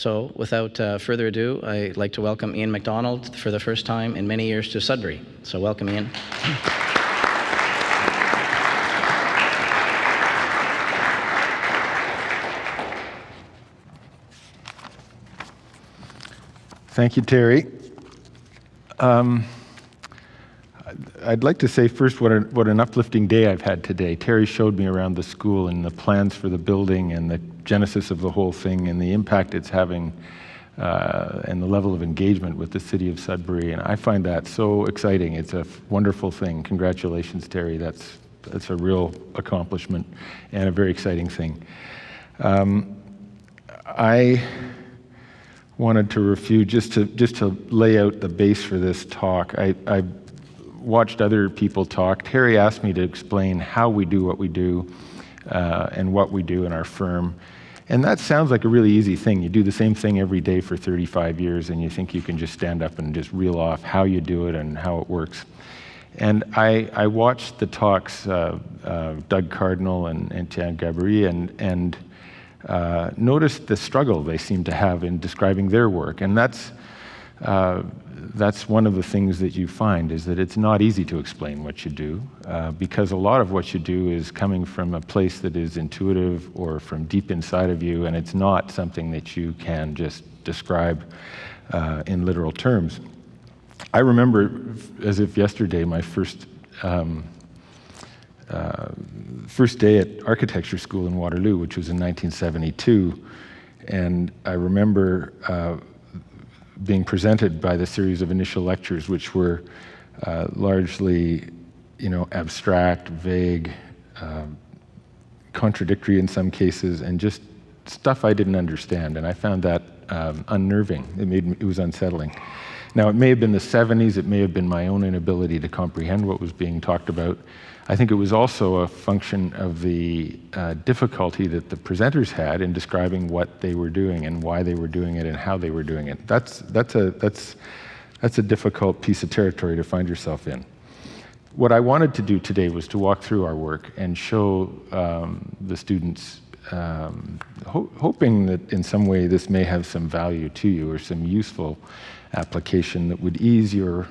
So without further ado, I'd like to welcome Ian MacDonald for the first time in many years to Sudbury. So welcome, Ian. Thank you, Terry. I'd like to say first what an uplifting day I've had today. Terry showed me around the school and the plans for the building and the genesis of the whole thing and the impact it's having and the level of engagement with the city of Sudbury. And I find that so exciting. It's a wonderful thing. Congratulations, Terry. That's a real accomplishment and a very exciting thing. I wanted to review, just to lay out the base for this talk. I watched other people talk. Terry asked me to explain how we do what we do and what we do in our firm. And that sounds like a really easy thing. You do the same thing every day for 35 years and you think you can just stand up and just reel off how you do it and how it works. And I watched the talks, Doug Cardinal and Etienne Gabory, and noticed the struggle they seem to have in describing their work. And that's one of the things that you find, is that it's not easy to explain what you do, because a lot of what you do is coming from a place that is intuitive or from deep inside of you, and it's not something that you can just describe in literal terms. I remember, as if yesterday, my first day at architecture school in Waterloo, which was in 1972, and I remember being presented by the series of initial lectures, which were largely, abstract, vague, contradictory in some cases, and just stuff I didn't understand. And I found that unnerving. It was unsettling. Now, it may have been the 70s. It may have been my own inability to comprehend what was being talked about. I think it was also a function of the difficulty that the presenters had in describing what they were doing and why they were doing it and how they were doing it. That's a difficult piece of territory to find yourself in. What I wanted to do today was to walk through our work and show the students, hoping that in some way this may have some value to you or some useful application that would ease your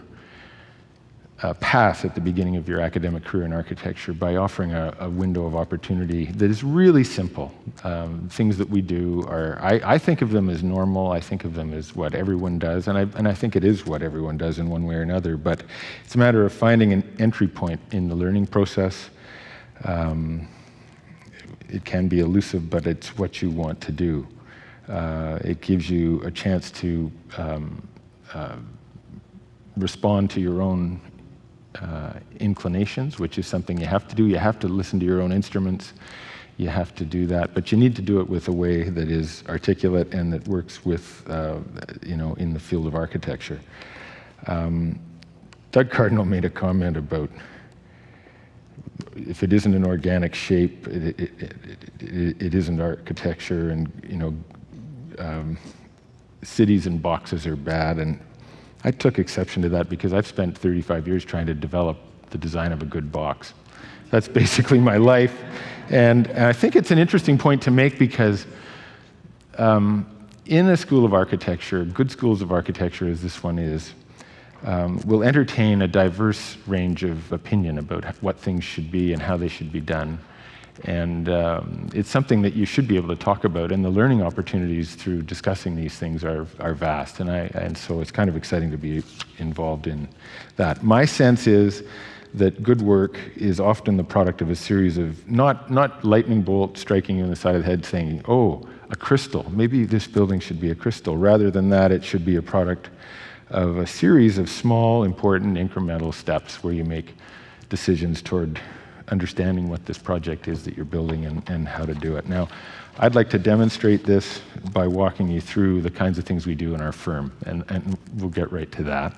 path at the beginning of your academic career in architecture by offering a window of opportunity that is really simple. Things that we do are, I think of them as normal. I think of them as what everyone does, and I think it is what everyone does in one way or another, but it's a matter of finding an entry point in the learning process. It can be elusive, but it's what you want to do. It gives you a chance to respond to your own inclinations, which is something you have to do. You have to listen to your own instruments. You have to do that, but you need to do it with a way that is articulate and that works with, in the field of architecture. Doug Cardinal made a comment about if it isn't an organic shape, it isn't architecture, and cities and boxes are bad. And I took exception to that because I've spent 35 years trying to develop the design of a good box. That's basically my life. And I think it's an interesting point to make because in a school of architecture, good schools of architecture as this one is, will entertain a diverse range of opinion about what things should be and how they should be done. And it's something that you should be able to talk about, and the learning opportunities through discussing these things are vast, and so it's kind of exciting to be involved in that. My sense is that good work is often the product of a series of, not lightning bolt striking you in the side of the head saying, oh, a crystal, maybe this building should be a crystal. Rather than that, it should be a product of a series of small, important, incremental steps where you make decisions toward understanding what this project is that you're building and how to do it. Now, I'd like to demonstrate this by walking you through the kinds of things we do in our firm, and we'll get right to that.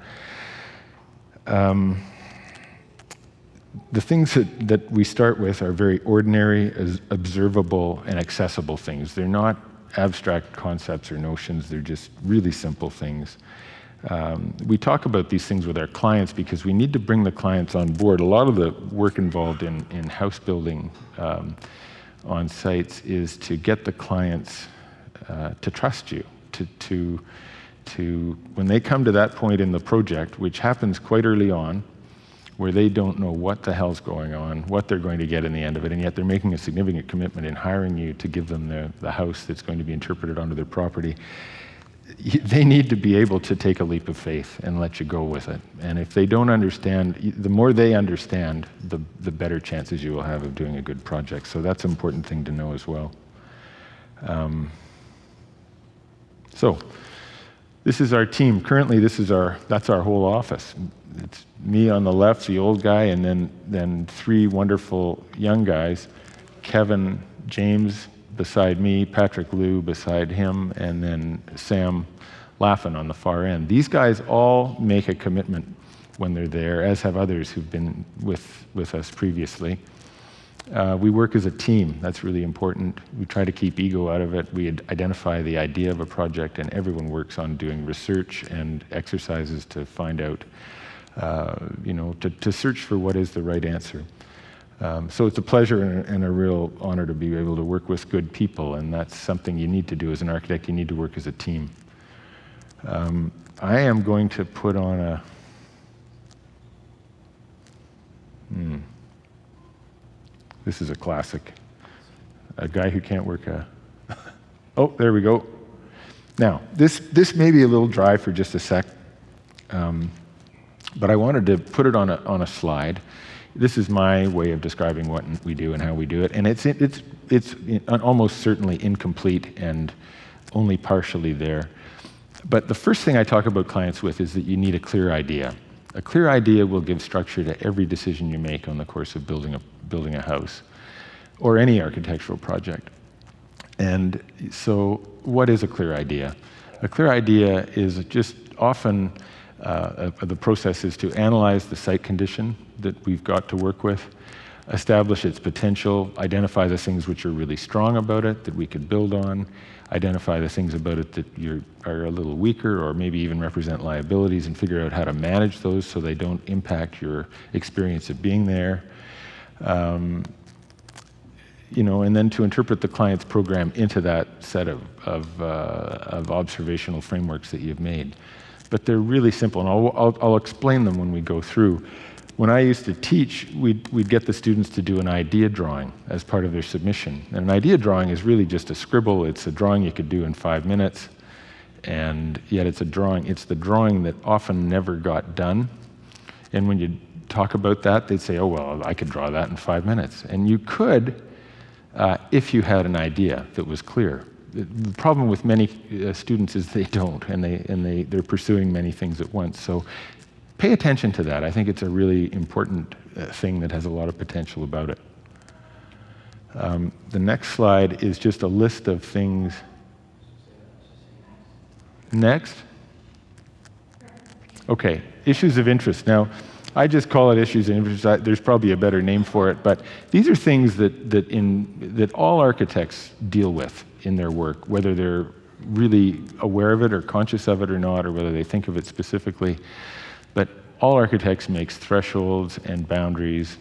The things that we start with are very ordinary, observable, and accessible things. They're not abstract concepts or notions, they're just really simple things. We talk about these things with our clients because we need to bring the clients on board. A lot of the work involved in house building on sites is to get the clients to trust you, to when they come to that point in the project, which happens quite early on, where they don't know what the hell's going on, what they're going to get in the end of it, and yet they're making a significant commitment in hiring you to give them the house that's going to be interpreted onto their property. They need to be able to take a leap of faith and let you go with it. And if they don't understand, the more they understand, the better chances you will have of doing a good project. So that's an important thing to know as well. So this is our team. Currently, that's our whole office. It's me on the left, the old guy, and then three wonderful young guys, Kevin, James beside me, Patrick Liu beside him, and then Sam Laffin on the far end. These guys all make a commitment when they're there, as have others who've been with us previously. We work as a team. That's really important. We try to keep ego out of it. We identify the idea of a project, and everyone works on doing research and exercises to find out, to search for what is the right answer. So it's a pleasure and a real honor to be able to work with good people, and that's something you need to do as an architect. You need to work as a team. I am going to put on a... This is a classic. A guy who can't work a... Oh, there we go. Now, this may be a little dry for just a sec, but I wanted to put it on a slide. This is my way of describing what we do and how we do it, and it's almost certainly incomplete and only partially there. But the first thing I talk about clients with is that you need a clear idea. A clear idea will give structure to every decision you make on the course of building a house or any architectural project. And so what is a clear idea? A clear idea is just often the process is to analyze the site condition that we've got to work with, establish its potential, identify the things which are really strong about it that we could build on, identify the things about it that are a little weaker or maybe even represent liabilities, and figure out how to manage those so they don't impact your experience of being there. And then to interpret the client's program into that set of observational frameworks that you've made. But they're really simple, and I'll explain them when we go through. When I used to teach, we'd get the students to do an idea drawing as part of their submission. And an idea drawing is really just a scribble. It's a drawing you could do in 5 minutes, and yet it's a drawing. It's the drawing that often never got done. And when you talk about that, they'd say, oh, well, I could draw that in 5 minutes. And you could, if you had an idea that was clear. The problem with many students is they don't, and they're pursuing many things at once. So pay attention to that. I think it's a really important thing that has a lot of potential about it. The next slide is just a list of things. Next. Okay, issues of interest. Now, I just call it issues of interest. There's probably a better name for it, but these are things that all architects deal with in their work, whether they're really aware of it or conscious of it or not, or whether they think of it specifically. But all architects makes thresholds and boundaries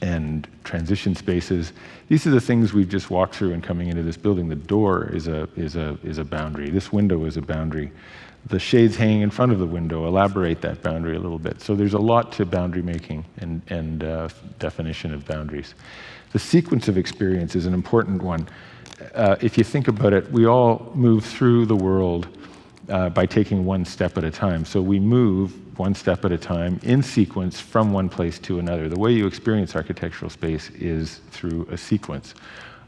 and transition spaces. These are the things we've just walked through in coming into this building. The door is a boundary. This window is a boundary. The shades hanging in front of the window elaborate that boundary a little bit. So there's a lot to boundary making and definition of boundaries. The sequence of experience is an important one. If you think about it, we all move through the world by taking one step at a time. So we move one step at a time in sequence from one place to another. The way you experience architectural space is through a sequence.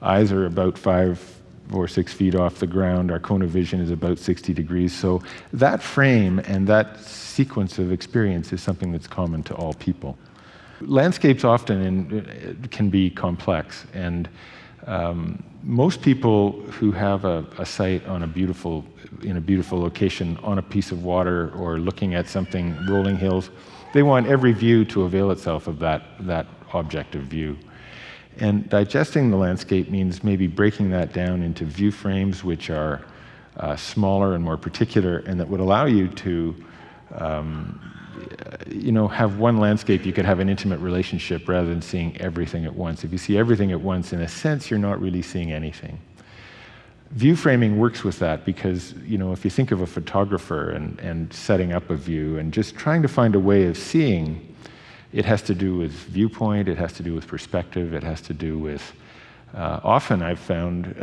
Eyes are about 5 or 6 feet off the ground. Our cone of vision is about 60 degrees. So that frame and that sequence of experience is something that's common to all people. Landscapes often can be complex, and most people who have a site in a beautiful location on a piece of water or looking at something, rolling hills, they want every view to avail itself of that objective view. And digesting the landscape means maybe breaking that down into view frames which are smaller and more particular, and that would allow you to have one landscape. You could have an intimate relationship rather than seeing everything at once. If you see everything at once, in a sense, you're not really seeing anything. View framing works with that because, if you think of a photographer and setting up a view and just trying to find a way of seeing, it has to do with viewpoint, it has to do with perspective, it has to do with, often I've found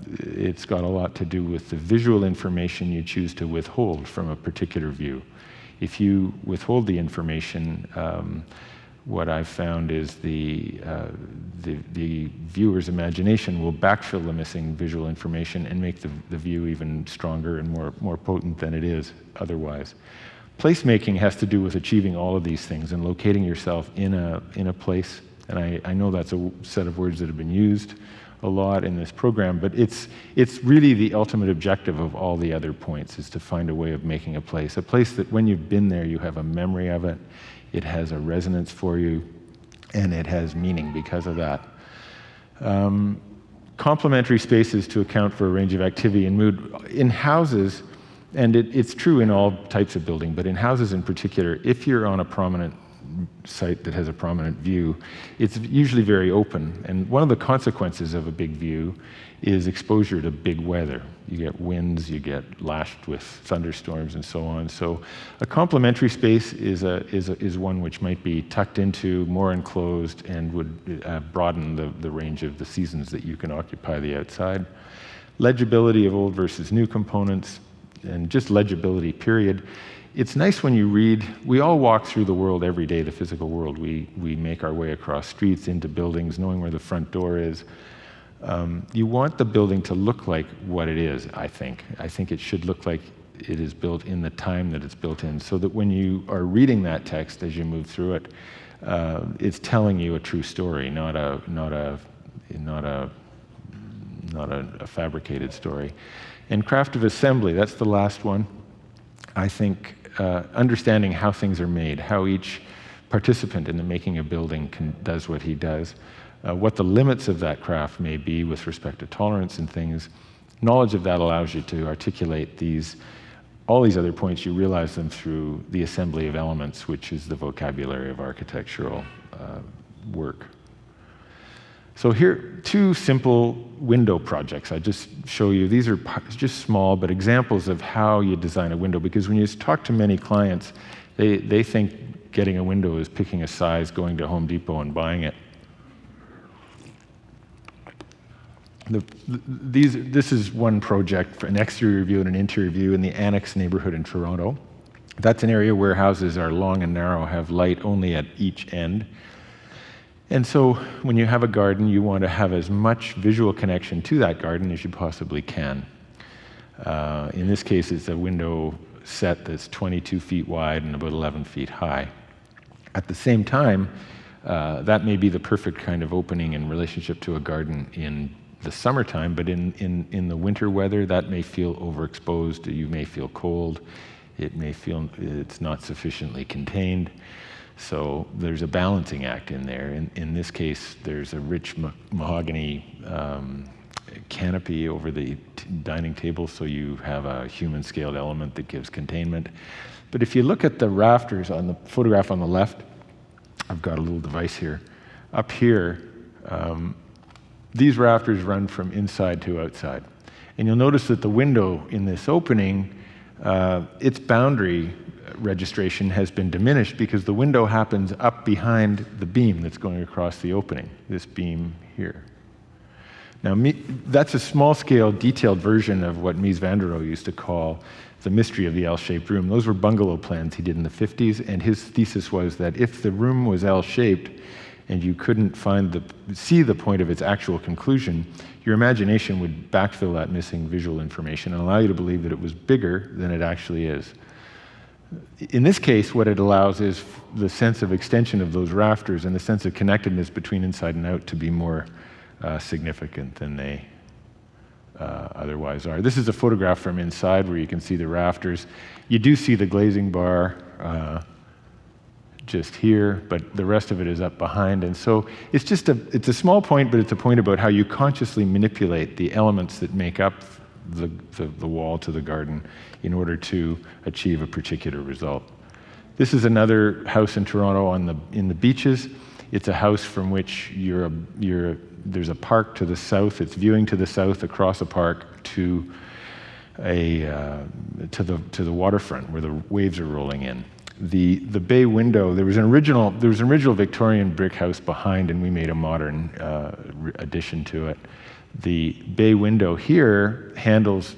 it's got a lot to do with the visual information you choose to withhold from a particular view. If you withhold the information, what I've found is the viewer's imagination will backfill the missing visual information and make the view even stronger and more potent than it is otherwise. Placemaking has to do with achieving all of these things and locating yourself in a place. And I know that's a set of words that have been used a lot in this program, but it's really the ultimate objective of all the other points, is to find a way of making a place that when you've been there, you have a memory of it. It has a resonance for you, and it has meaning because of that. Complementary spaces to account for a range of activity and mood. In houses, and it's true in all types of building, but in houses in particular, if you're on a prominent site that has a prominent view, it's usually very open. And one of the consequences of a big view is exposure to big weather. You get winds, you get lashed with thunderstorms and so on. So a complementary space is one which might be tucked into, more enclosed, and would broaden the range of the seasons that you can occupy the outside. Legibility of old versus new components, and just legibility, period. It's nice when you read. We all walk through the world every day, the physical world. We make our way across streets, into buildings, knowing where the front door is. You want the building to look like what it is, I think. I think it should look like it is built in the time that it's built in, so that when you are reading that text as you move through it, it's telling you a true story, not a fabricated story. And craft of assembly, that's the last one. I think understanding how things are made, how each participant in the making a building does what he does, what the limits of that craft may be with respect to tolerance and things. Knowledge of that allows you to articulate all these other points. You realize them through the assembly of elements, which is the vocabulary of architectural work. So here, two simple window projects. I just show you. These are just small, but examples of how you design a window. Because when you talk to many clients, they think getting a window is picking a size, going to Home Depot and buying it. This is one project for an exterior view and an interior view in the Annex neighborhood in Toronto. That's an area where houses are long and narrow, have light only at each end. And so when you have a garden, you want to have as much visual connection to that garden as you possibly can. In this case, it's a window set that's 22 feet wide and about 11 feet high. At the same time, that may be the perfect kind of opening in relationship to a garden in the summertime, but in the winter weather, that may feel overexposed. You may feel cold. It may feel it's not sufficiently contained. So there's a balancing act in there. In this case, there's a rich mahogany canopy over the dining table, so you have a human-scaled element that gives containment. But if you look at the rafters on the photograph on the left, I've got a little device here. Up here, these rafters run from inside to outside. And you'll notice that the window in this opening, its boundary registration has been diminished because the window happens up behind the beam that's going across the opening, this beam here. Now, that's a small-scale, detailed version of what Mies van der Rohe used to call the mystery of the L-shaped room. Those were bungalow plans he did in the 50s, and his thesis was that if the room was L-shaped and you couldn't see the point of its actual conclusion, your imagination would backfill that missing visual information and allow you to believe that it was bigger than it actually is. In this case, what it allows is the sense of extension of those rafters and the sense of connectedness between inside and out to be more significant than they otherwise are. This is a photograph from inside where you can see the rafters. You do see the glazing bar just here, but the rest of it is up behind. And so it's a small point, but it's a point about how you consciously manipulate the elements that make up the wall to the garden in order to achieve a particular result. This is another house in Toronto in the beaches. It's a house from which there's a park to the south. It's viewing to the south across a park to the waterfront where the waves are rolling in. The bay window, there was an original Victorian brick house behind, and we made a modern addition to it. The bay window here handles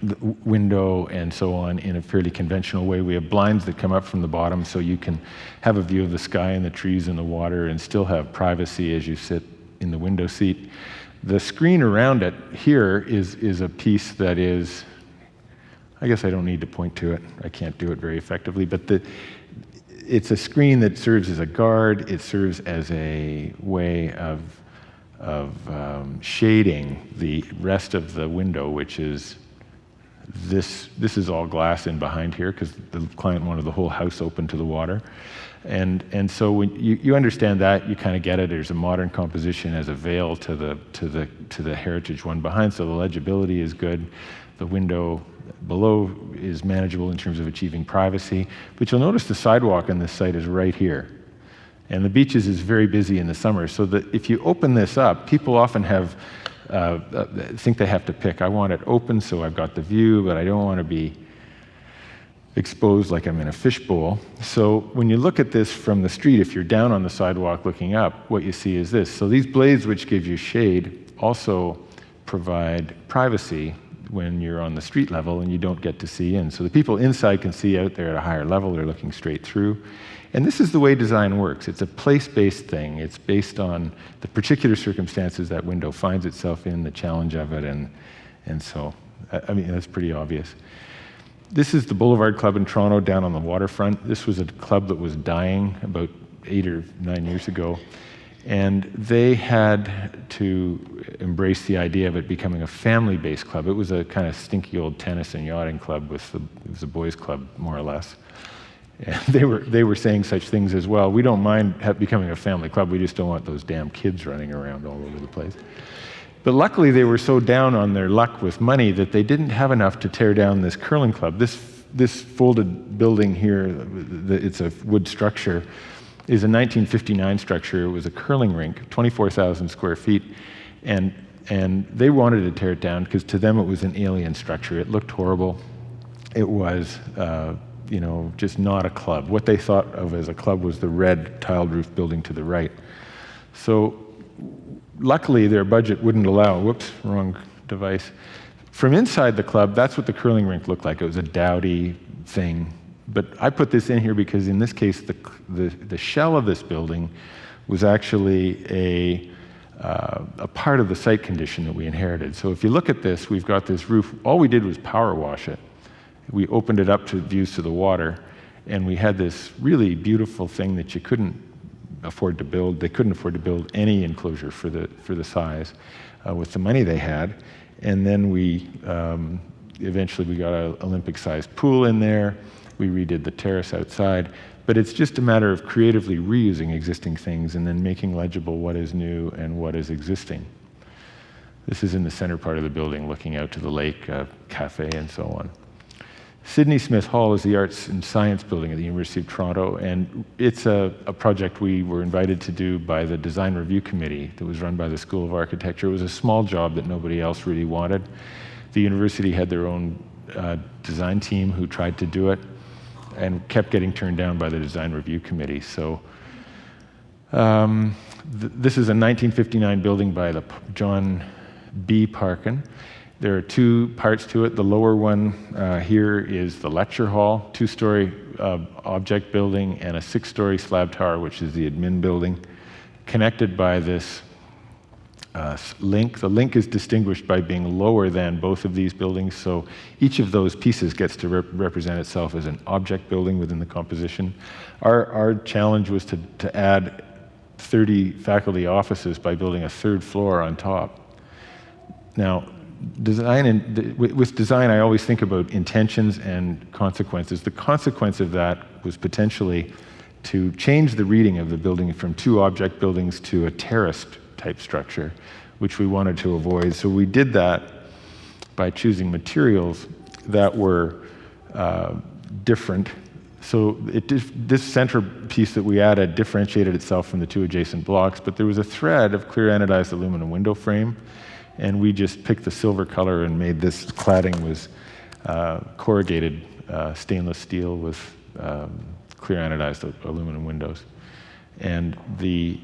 the window and so on in a fairly conventional way. We have blinds that come up from the bottom, so you can have a view of the sky and the trees and the water and still have privacy as you sit in the window seat. The screen around it here is a piece that is, I guess I don't need to point to it. I can't do it very effectively, but it's a screen that serves as a guard. It serves as a way of shading the rest of the window, which is this is all glass in behind here because the client wanted the whole house open to the water. And so when you understand that, you kind of get it. There's a modern composition as a veil to the heritage one behind, so the legibility is good. The window below is manageable in terms of achieving privacy. But you'll notice the sidewalk on this site is right here. And the beaches is very busy in the summer, so that if you open this up, people often have think they have to pick. I want it open so I've got the view, but I don't want to be exposed like I'm in a fishbowl. So when you look at this from the street, if you're down on the sidewalk looking up, what you see is this. So these blades, which give you shade, also provide privacy when you're on the street level and you don't get to see in. So the people inside can see out there at a higher level. They're looking straight through. And this is the way design works. It's a place-based thing. It's based on the particular circumstances that window finds itself in, the challenge of it, and so, I mean, that's pretty obvious. This is the Boulevard Club in Toronto down on the waterfront. This was a club that was dying about 8 or 9 years ago. And they had to embrace the idea of it becoming a family-based club. It was a kind of stinky old tennis and yachting club it was a boys' club, more or less. And they were saying such things as well. We don't mind becoming a family club. We just don't want those damn kids running around all over the place. But luckily, they were so down on their luck with money that they didn't have enough to tear down this curling club. This folded building here, it's a wood structure, is a 1959 structure. It was a curling rink, 24,000 square feet. And they wanted to tear it down because to them it was an alien structure. It looked horrible. It was just not a club. What they thought of as a club was the red tiled roof building to the right. So luckily their budget wouldn't allow, whoops, wrong device. From inside the club, that's what the curling rink looked like. It was a dowdy thing. But I put this in here because in this case, the shell of this building was actually a part of the site condition that we inherited. So if you look at this, we've got this roof. All we did was power wash it. We opened it up to views to the water, and we had this really beautiful thing that you couldn't afford to build. They couldn't afford to build any enclosure for the size with the money they had. And then eventually we got an Olympic-sized pool in there. We redid the terrace outside. But it's just a matter of creatively reusing existing things and then making legible what is new and what is existing. This is in the center part of the building, looking out to the lake, cafe, and so on. Sydney Smith Hall is the Arts and Science Building at the University of Toronto, and it's a project we were invited to do by the Design Review Committee that was run by the School of Architecture. It was a small job that nobody else really wanted. The university had their own design team who tried to do it and kept getting turned down by the Design Review Committee. So this is a 1959 building by the John B. Parkin. There are two parts to it. The lower one here is the lecture hall, 2-story object building, and a 6-story slab tower, which is the admin building, connected by this link. The link is distinguished by being lower than both of these buildings, so each of those pieces gets to represent itself as an object building within the composition. Our challenge was to add 30 faculty offices by building a 3rd floor on top. Now, with design, I always think about intentions and consequences. The consequence of that was potentially to change the reading of the building from 2 object buildings to a terraced type structure, which we wanted to avoid. So we did that by choosing materials that were different So this centerpiece that we added differentiated itself from the two adjacent blocks, but there was a thread of clear anodized aluminum window frame, and we just picked the silver color and made this cladding was corrugated stainless steel with clear anodized aluminum windows. And the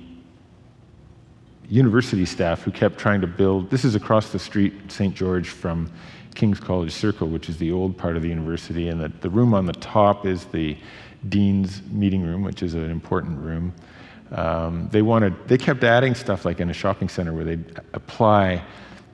university staff who kept trying to build, this is across the street, St. George, from King's College Circle, which is the old part of the university, and the room on the top is the dean's meeting room, which is an important room. They kept adding stuff like in a shopping center where they'd apply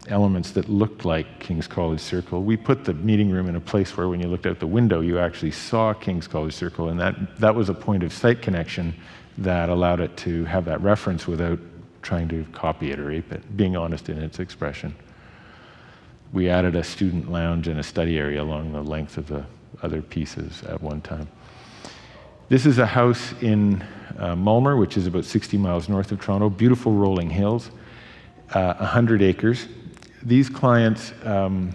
elements that looked like King's College Circle. We put the meeting room in a place where when you looked out the window, you actually saw King's College Circle, and that was a point of sight connection that allowed it to have that reference without trying to copy it or ape it, being honest in its expression. We added a student lounge and a study area along the length of the other pieces at one time. This is a house in Mulmer, which is about 60 miles north of Toronto. Beautiful rolling hills, 100 acres. These clients wanted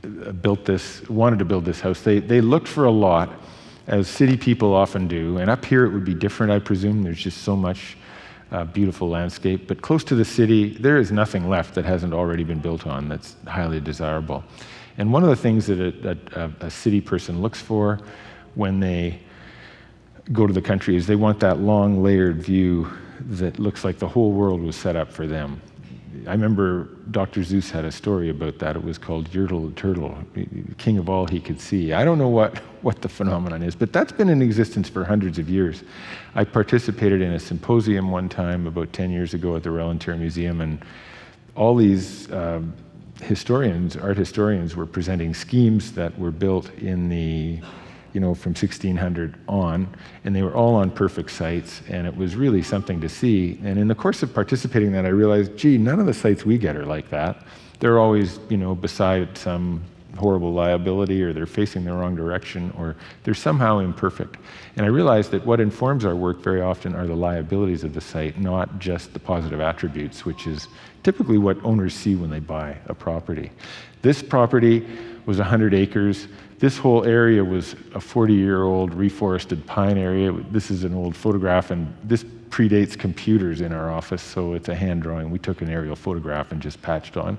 to build this house. They looked for a lot, as city people often do. And up here it would be different, I presume. There's just so much beautiful landscape, but close to the city, there is nothing left that hasn't already been built on that's highly desirable. And one of the things that a city person looks for when they go to the country is they want that long layered view that looks like the whole world was set up for them. I remember Dr. Seuss had a story about that. It was called Yertle the Turtle, king of all he could see. I don't know what the phenomenon is, but that's been in existence for hundreds of years. I participated in a symposium one time about 10 years ago at the Laurentian Museum, and all these art historians were presenting schemes that were built in the from 1600 on, and they were all on perfect sites, and it was really something to see. And in the course of participating in that, I realized, gee, none of the sites we get are like that. They're always, beside some horrible liability, or they're facing the wrong direction, or they're somehow imperfect. And I realized that what informs our work very often are the liabilities of the site, not just the positive attributes, which is typically what owners see when they buy a property. This property was 100 acres. This whole area was a 40-year-old reforested pine area. This is an old photograph, and this predates computers in our office, so it's a hand drawing. We took an aerial photograph and just patched on.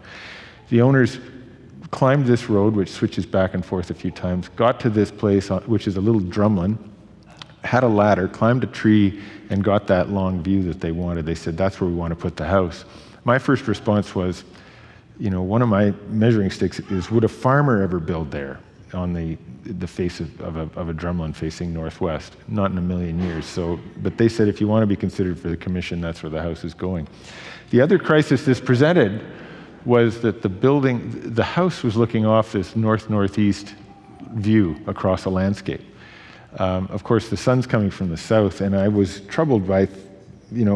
The owners climbed this road, which switches back and forth a few times, got to this place, which is a little drumlin, had a ladder, climbed a tree, and got that long view that they wanted. They said, that's where we want to put the house. My first response was, one of my measuring sticks is, would a farmer ever build there on the face of a drumlin facing northwest? Not in a million years. But they said, if you want to be considered for the commission, that's where the house is going. The other crisis this presented was that the house was looking off this north-northeast view across a landscape. Of course, the sun's coming from the south, and I was troubled by,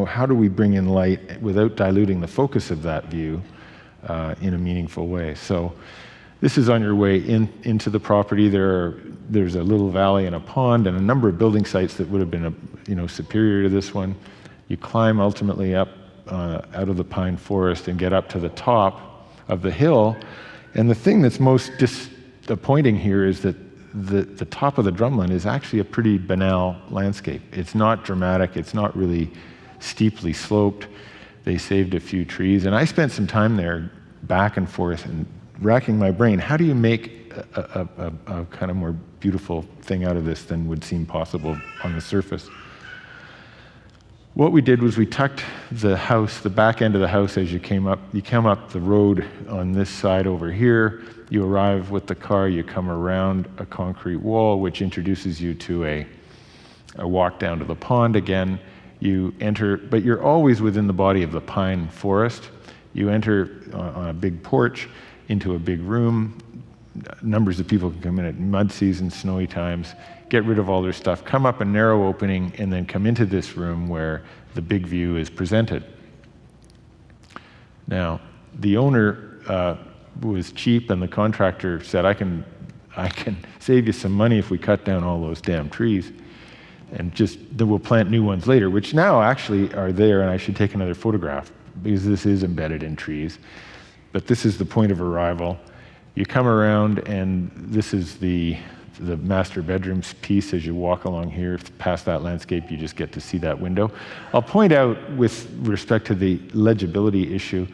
how do we bring in light without diluting the focus of that view in a meaningful way? So this is on your way into the property. There's a little valley and a pond and a number of building sites that would have been superior to this one. You climb ultimately up out of the pine forest and get up to the top of the hill. And the thing that's most disappointing here is that the top of the drumlin is actually a pretty banal landscape. It's not dramatic. It's not really steeply sloped. They saved a few trees. And I spent some time there back and forth and racking my brain. How do you make a kind of more beautiful thing out of this than would seem possible on the surface? What we did was we tucked the house, the back end of the house as you come up the road on this side over here. You arrive with the car, you come around a concrete wall, which introduces you to a walk down to the pond again. You enter, but you're always within the body of the pine forest. You enter on a big porch into a big room. Numbers of people can come in at mud season, snowy times, get rid of all their stuff, come up a narrow opening, and then come into this room where the big view is presented. Now, the owner was cheap, and the contractor said, I can save you some money if we cut down all those damn trees, and then we'll plant new ones later, which now actually are there, and I should take another photograph because this is embedded in trees. But this is the point of arrival. You come around, and this is the the master bedrooms piece. As you walk along here, past that landscape, you just get to see that window. I'll point out, with respect to the legibility issue,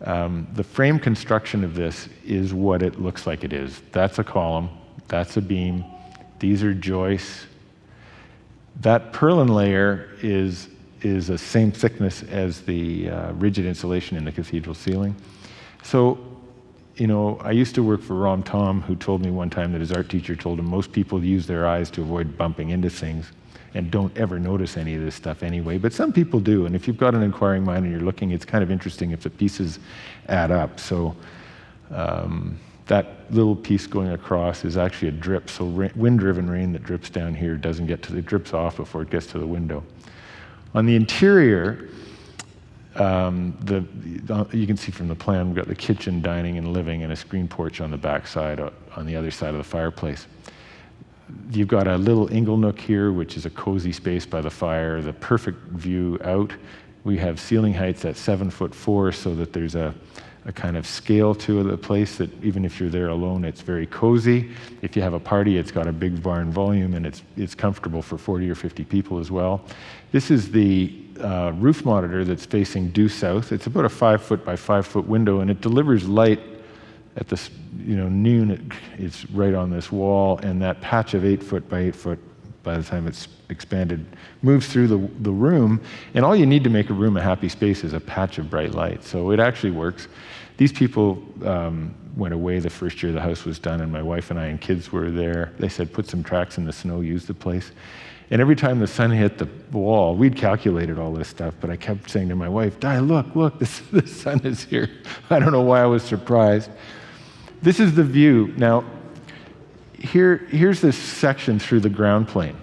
the frame construction of this is what it looks like it is. That's a column, that's a beam, these are joists. That purlin layer is the same thickness as the rigid insulation in the cathedral ceiling. So, you know, I used to work for Rom Tom, who told me one time that his art teacher told him most people use their eyes to avoid bumping into things and don't ever notice any of this stuff anyway, but some people do, and if you've got an inquiring mind and you're looking, it's kind of interesting if the pieces add up. So that little piece going across is actually a drip, so wind-driven rain that drips down here doesn't get to, it drips off before it gets to the window. On the interior, you can see from the plan, we've got the kitchen, dining, and living, and a screen porch on the back side, on the other side of the fireplace. You've got a little ingle nook here, which is a cozy space by the fire, the perfect view out. We have ceiling heights at 7'4", so that there's a kind of scale to the place that even if you're there alone, it's very cozy. If you have a party, it's got a big barn volume, and it's comfortable for 40 or 50 people as well. This is the roof monitor that's facing due south. It's about a 5-foot by 5-foot window, and it delivers light at this, noon. It's right on this wall, and that patch of 8-foot by 8-foot, by the time it's expanded, moves through the room. And all you need to make a room a happy space is a patch of bright light. So it actually works. These people went away the first year the house was done, and my wife and I and kids were there. They said, put some tracks in the snow, use the place. And every time the sun hit the wall, we'd calculated all this stuff, but I kept saying to my wife, Di, look, the sun is here. I don't know why I was surprised. This is the view. Now, here's this section through the ground plane.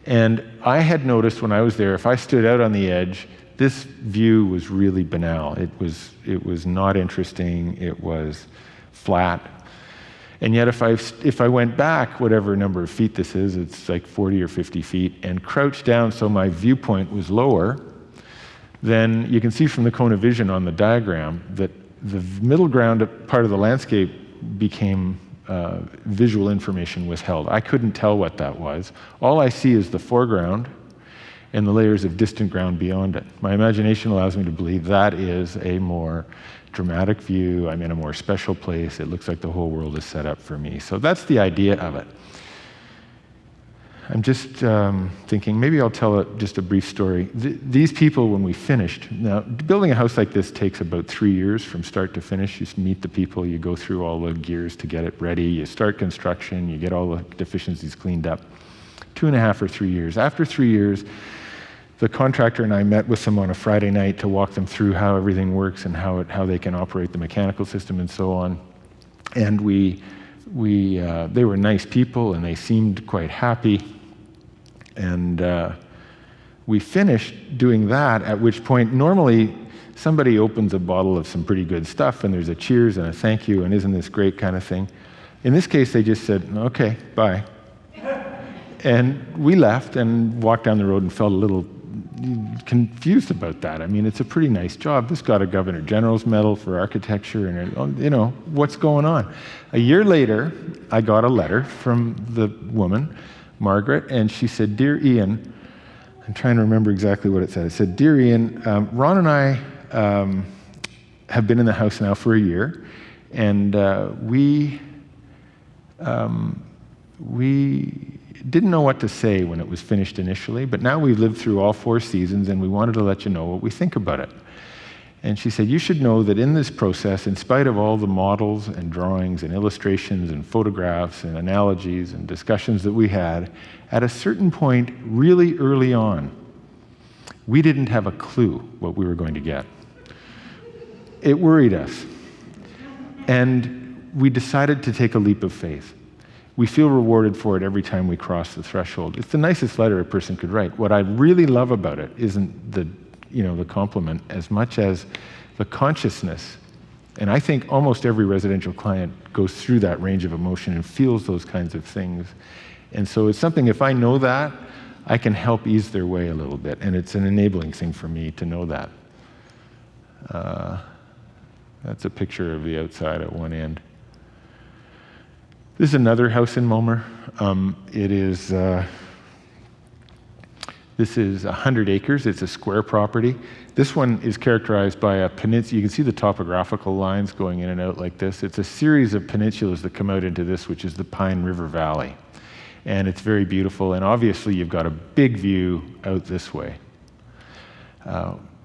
And I had noticed when I was there, if I stood out on the edge, this view was really banal. It was not interesting. It was flat. And yet if I went back, whatever number of feet this is, it's like 40 or 50 feet, and crouched down so my viewpoint was lower, then you can see from the cone of vision on the diagram that the middle ground part of the landscape became visual information was held. I couldn't tell what that was. All I see is the foreground and the layers of distant ground beyond it. My imagination allows me to believe that is a more dramatic view. I'm in a more special place. It looks like the whole world is set up for me. So that's the idea of it. I'm just thinking, maybe I'll tell just a brief story. These people, when we finished, now building a house like this takes about 3 years from start to finish. You meet the people, you go through all the gears to get it ready, you start construction, you get all the deficiencies cleaned up. 2.5 or 3 years. After 3 years, the contractor and I met with them on a Friday night to walk them through how everything works and how they can operate the mechanical system and so on. And they were nice people and they seemed quite happy. And we finished doing that, at which point normally somebody opens a bottle of some pretty good stuff and there's a cheers and a thank you and isn't this great kind of thing. In this case, they just said, okay, bye. And we left and walked down the road and felt a little confused about that. I mean, it's a pretty nice job. This got a Governor General's Medal for architecture, and what's going on? A year later, I got a letter from the woman, Margaret, and she said, Dear Ian, I'm trying to remember exactly what it said. It said, Dear Ian, Ron and I have been in the house now for a year, and we didn't know what to say when it was finished initially, but now we've lived through all 4 seasons and we wanted to let you know what we think about it. And she said, you should know that in this process, in spite of all the models and drawings and illustrations and photographs and analogies and discussions that we had, at a certain point, really early on, we didn't have a clue what we were going to get. It worried us. And we decided to take a leap of faith. We feel rewarded for it every time we cross the threshold. It's the nicest letter a person could write. What I really love about it isn't the compliment as much as the consciousness. And I think almost every residential client goes through that range of emotion and feels those kinds of things. And so it's something, if I know that, I can help ease their way a little bit. And it's an enabling thing for me to know that. That's a picture of the outside at one end. This is another house in Mulmer. This is 100 acres. It's a square property. This one is characterized by a peninsula. You can see the topographical lines going in and out like this. It's a series of peninsulas that come out into this, which is the Pine River Valley. And it's very beautiful. And obviously, you've got a big view out this way.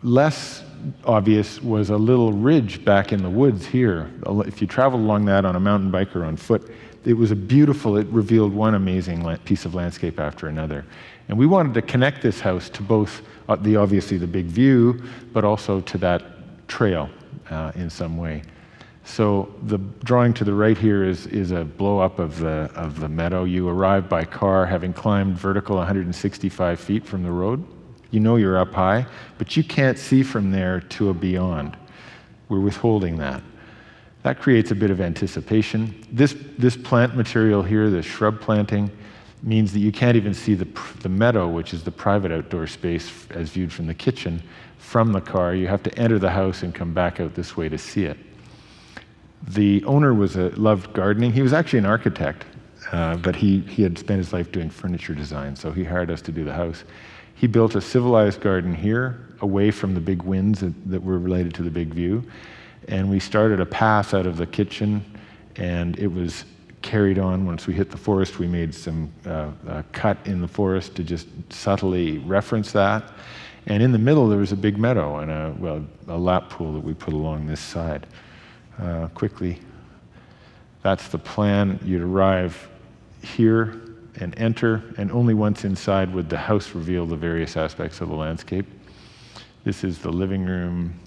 Less obvious was a little ridge back in the woods here. If you traveled along that on a mountain bike or on foot, it revealed one amazing piece of landscape after another. And we wanted to connect this house to both obviously the big view, but also to that trail in some way. So the drawing to the right here is a blow up of the meadow. You arrive by car having climbed vertical 165 feet from the road. You know you're up high, but you can't see from there to a beyond. We're withholding that. That creates a bit of anticipation. This plant material here, the shrub planting, means that you can't even see the meadow, which is the private outdoor space as viewed from the kitchen, from the car. You have to enter the house and come back out this way to see it. The owner loved gardening. He was actually an architect, but he had spent his life doing furniture design, so he hired us to do the house. He built a civilized garden here, away from the big winds that were related to the big view. And we started a path out of the kitchen, and it was carried on. Once we hit the forest, we made some cut in the forest to just subtly reference that. And in the middle, there was a big meadow and a lap pool that we put along this side. Quickly, that's the plan. You'd arrive here and enter, and only once inside would the house reveal the various aspects of the landscape. This is the living room,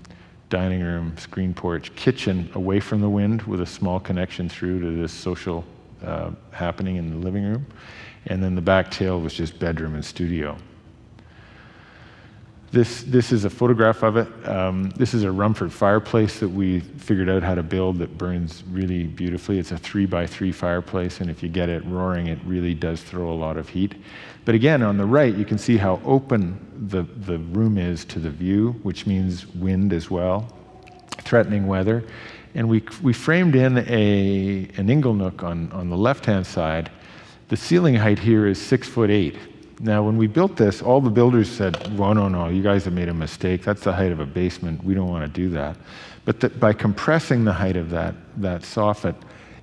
dining room, screen porch, kitchen away from the wind with a small connection through to this social happening in the living room. And then the back tail was just bedroom and studio. This is a photograph of it. This is a Rumford fireplace that we figured out how to build that burns really beautifully. It's a 3x3 fireplace, and if you get it roaring, it really does throw a lot of heat. But again, on the right, you can see how open the room is to the view, which means wind as well, threatening weather. And we framed in an ingle nook on the left-hand side. The ceiling height here is 6'8". Now, when we built this, all the builders said, well, no, you guys have made a mistake. That's the height of a basement. We don't want to do that. But by compressing the height of that soffit,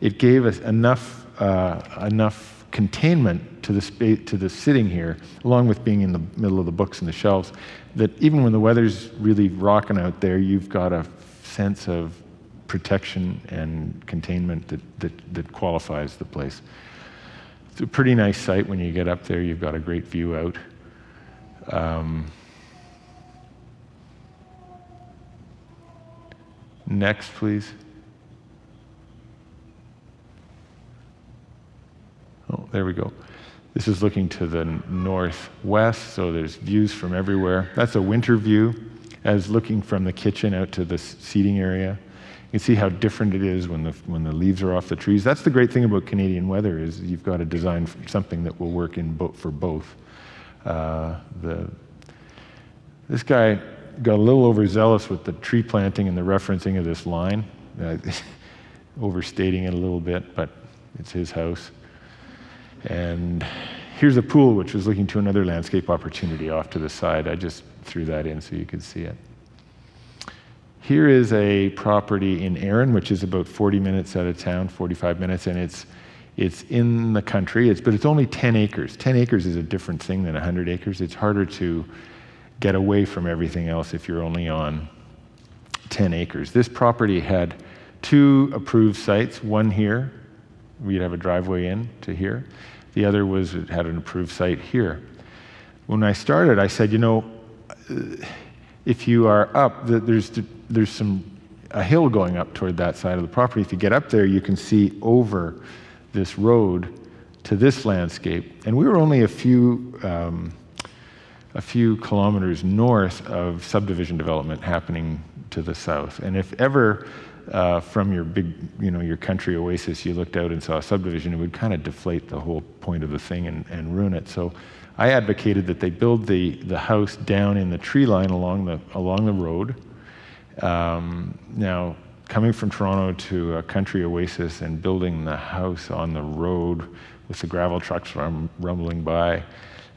it gave us enough containment to the sitting here, along with being in the middle of the books and the shelves, that even when the weather's really rocking out there, you've got a sense of protection and containment that qualifies the place. It's a pretty nice site when you get up there. You've got a great view out. Next, please. Oh, there we go. This is looking to the northwest, so there's views from everywhere. That's a winter view, as looking from the kitchen out to the seating area. You can see how different it is when the leaves are off the trees. That's the great thing about Canadian weather, is you've got to design something that will work for both. This guy got a little overzealous with the tree planting and the referencing of this line, overstating it a little bit, but it's his house. And here's a pool which was looking to another landscape opportunity off to the side. I just threw that in so you could see it. Here is a property in Erin, which is about 40 minutes out of town, 45 minutes, and it's in the country, but it's only 10 acres. 10 acres is a different thing than 100 acres. It's harder to get away from everything else if you're only on 10 acres. This property had 2 approved sites, one here, we'd have a driveway in to here. The other had an approved site here. When I started, I said, if you are up, there's a hill going up toward that side of the property. If you get up there, you can see over this road to this landscape. And we were only a few kilometers north of subdivision development happening to the south. And if ever from your big, your country oasis, you looked out and saw a subdivision, it would kind of deflate the whole point of the thing and ruin it. So I advocated that they build the house down in the tree line along the road. Now, coming from Toronto to a country oasis and building the house on the road with the gravel trucks rumbling by,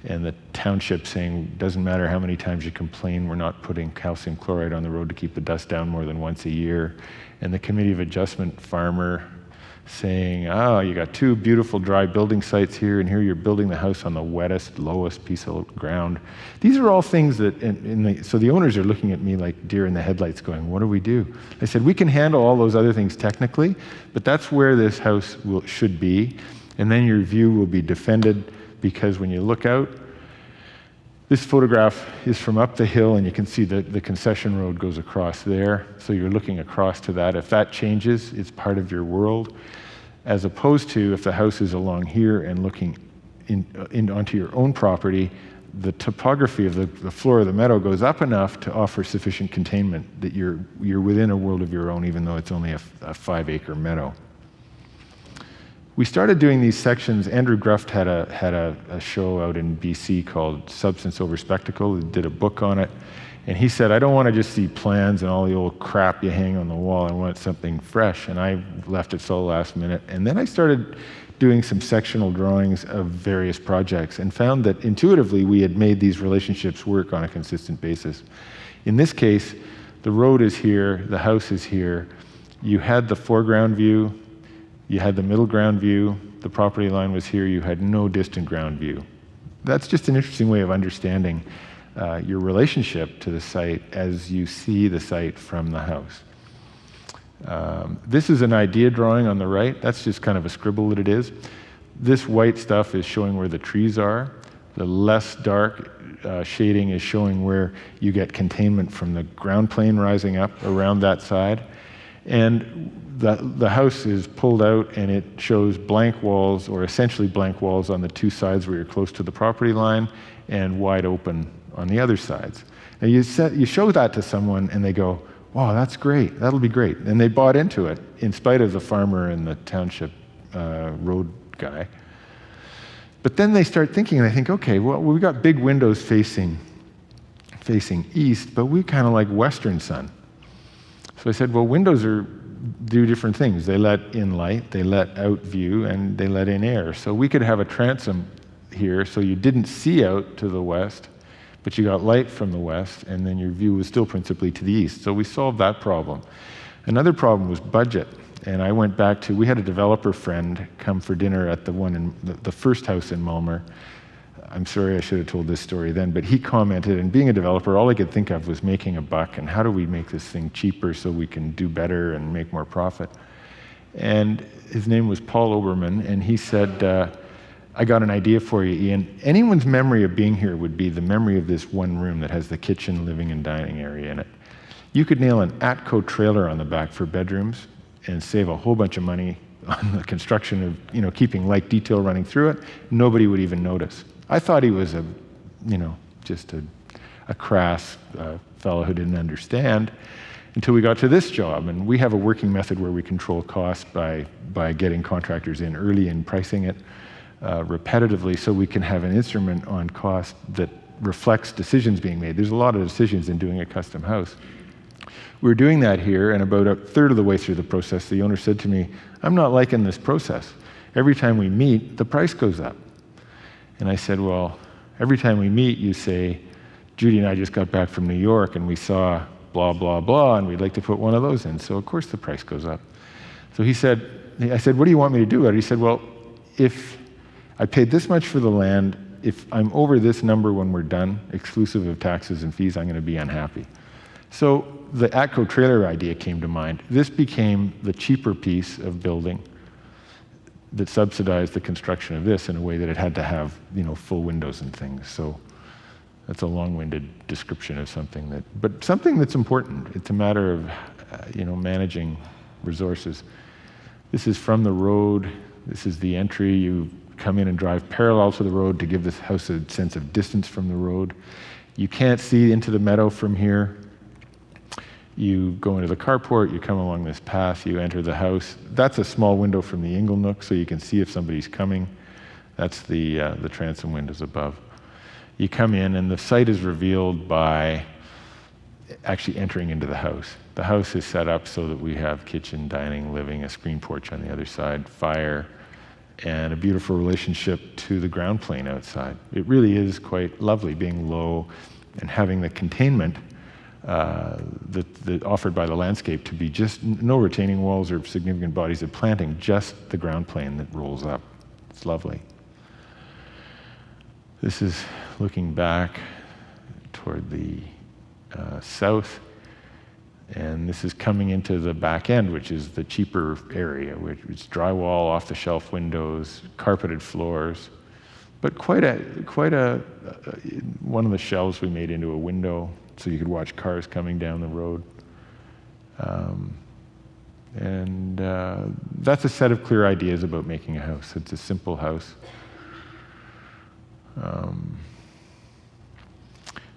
and the township saying, doesn't matter how many times you complain, we're not putting calcium chloride on the road to keep the dust down more than once a year. And the Committee of Adjustment farmer saying, oh, you got 2 beautiful dry building sites here, and here you're building the house on the wettest, lowest piece of ground. These are all things that, so the owners are looking at me like deer in the headlights going, what do we do? I said, we can handle all those other things technically, but that's where this house should be, and then your view will be defended, because when you look out, this photograph is from up the hill, and you can see that the concession road goes across there. So you're looking across to that. If that changes, it's part of your world, as opposed to if the house is along here and looking onto your own property, the topography of the floor of the meadow goes up enough to offer sufficient containment that you're within a world of your own, even though it's only a 5-acre meadow. We started doing these sections. Andrew Gruft had a show out in BC called Substance Over Spectacle. He did a book on it. And he said, I don't want to just see plans and all the old crap you hang on the wall. I want something fresh. And I left it till the last minute. And then I started doing some sectional drawings of various projects and found that intuitively we had made these relationships work on a consistent basis. In this case, the road is here, the house is here. You had the foreground view, you had the middle ground view, the property line was here, you had no distant ground view. That's just an interesting way of understanding your relationship to the site as you see the site from the house. This is an idea drawing on the right. That's just kind of a scribble that it is. This white stuff is showing where the trees are. The less dark shading is showing where you get containment from the ground plane rising up around that side. And the house is pulled out, and it shows blank walls, or essentially blank walls, on the 2 sides where you're close to the property line, and wide open on the other sides. Now you show that to someone, and they go, wow, that's great, that'll be great. And they bought into it, in spite of the farmer and the township road guy. But then they start thinking, and they think, okay, well, we've got big windows facing east, but we kind of like western sun. So I said, well, windows do different things. They let in light, they let out view, and they let in air. So we could have a transom here, so you didn't see out to the west, but you got light from the west, and then your view was still principally to the east. So we solved that problem. Another problem was budget. And I went back to, we had a developer friend come for dinner at the first house in Mulmer. I'm sorry, I should have told this story then, but he commented, and being a developer, all I could think of was making a buck, and how do we make this thing cheaper so we can do better and make more profit? And his name was Paul Oberman, and he said, I got an idea for you, Ian. Anyone's memory of being here would be the memory of this one room that has the kitchen, living, and dining area in it. You could nail an Atco trailer on the back for bedrooms and save a whole bunch of money on the construction of, keeping light detail running through it. Nobody would even notice. I thought he was just a crass fellow who didn't understand until we got to this job. And we have a working method where we control cost by getting contractors in early and pricing it repetitively, so we can have an instrument on cost that reflects decisions being made. There's a lot of decisions in doing a custom house. We were doing that here, and about a third of the way through the process, the owner said to me, I'm not liking this process. Every time we meet, the price goes up. And I said, well, every time we meet, you say, Judy and I just got back from New York, and we saw blah, blah, blah, and we'd like to put one of those in. So of course the price goes up. So I said, what do you want me to do? And he said, well, if I paid this much for the land, if I'm over this number when we're done, exclusive of taxes and fees, I'm going to be unhappy. So the Atco trailer idea came to mind. This became the cheaper piece of building that subsidized the construction of this in a way that it had to have, full windows and things. So that's a long-winded description of something that's important. It's a matter of, managing resources. This is from the road. This is the entry. You come in and drive parallel to the road to give this house a sense of distance from the road. You can't see into the meadow from here. You go into the carport, you come along this path, you enter the house. That's a small window from the ingle nook, so you can see if somebody's coming. That's the transom windows above. You come in, and the site is revealed by actually entering into the house. The house is set up so that we have kitchen, dining, living, a screen porch on the other side, fire, and a beautiful relationship to the ground plane outside. It really is quite lovely being low and having the containment that offered by the landscape to be just no retaining walls or significant bodies of planting, just the ground plane that rolls up. It's lovely. This is looking back toward the south, and this is coming into the back end, which is the cheaper area, which is drywall, off-the-shelf windows, carpeted floors, but quite a one of the shelves we made into a window so you could watch cars coming down the road. That's a set of clear ideas about making a house. It's a simple house.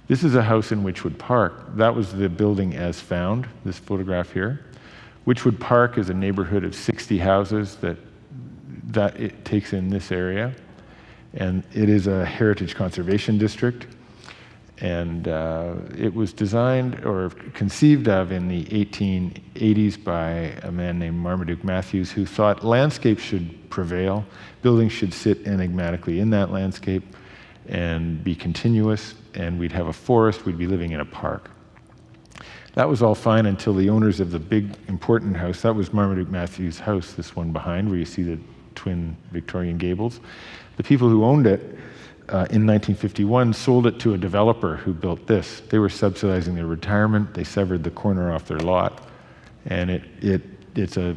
This is a house in Witchwood Park. That was the building as found, this photograph here. Witchwood Park is a neighborhood of 60 houses that it takes in this area. And it is a heritage conservation district. And it was designed or conceived of in the 1880s by a man named Marmaduke Matthews, who thought landscape should prevail. Buildings should sit enigmatically in that landscape and be continuous, and we'd have a forest, we'd be living in a park. That was all fine until the owners of the big, important house, that was Marmaduke Matthews' house, this one behind, where you see the twin Victorian gables. The people who owned it in 1951 sold it to a developer who built this. They were subsidizing their retirement. They severed the corner off their lot, and it's a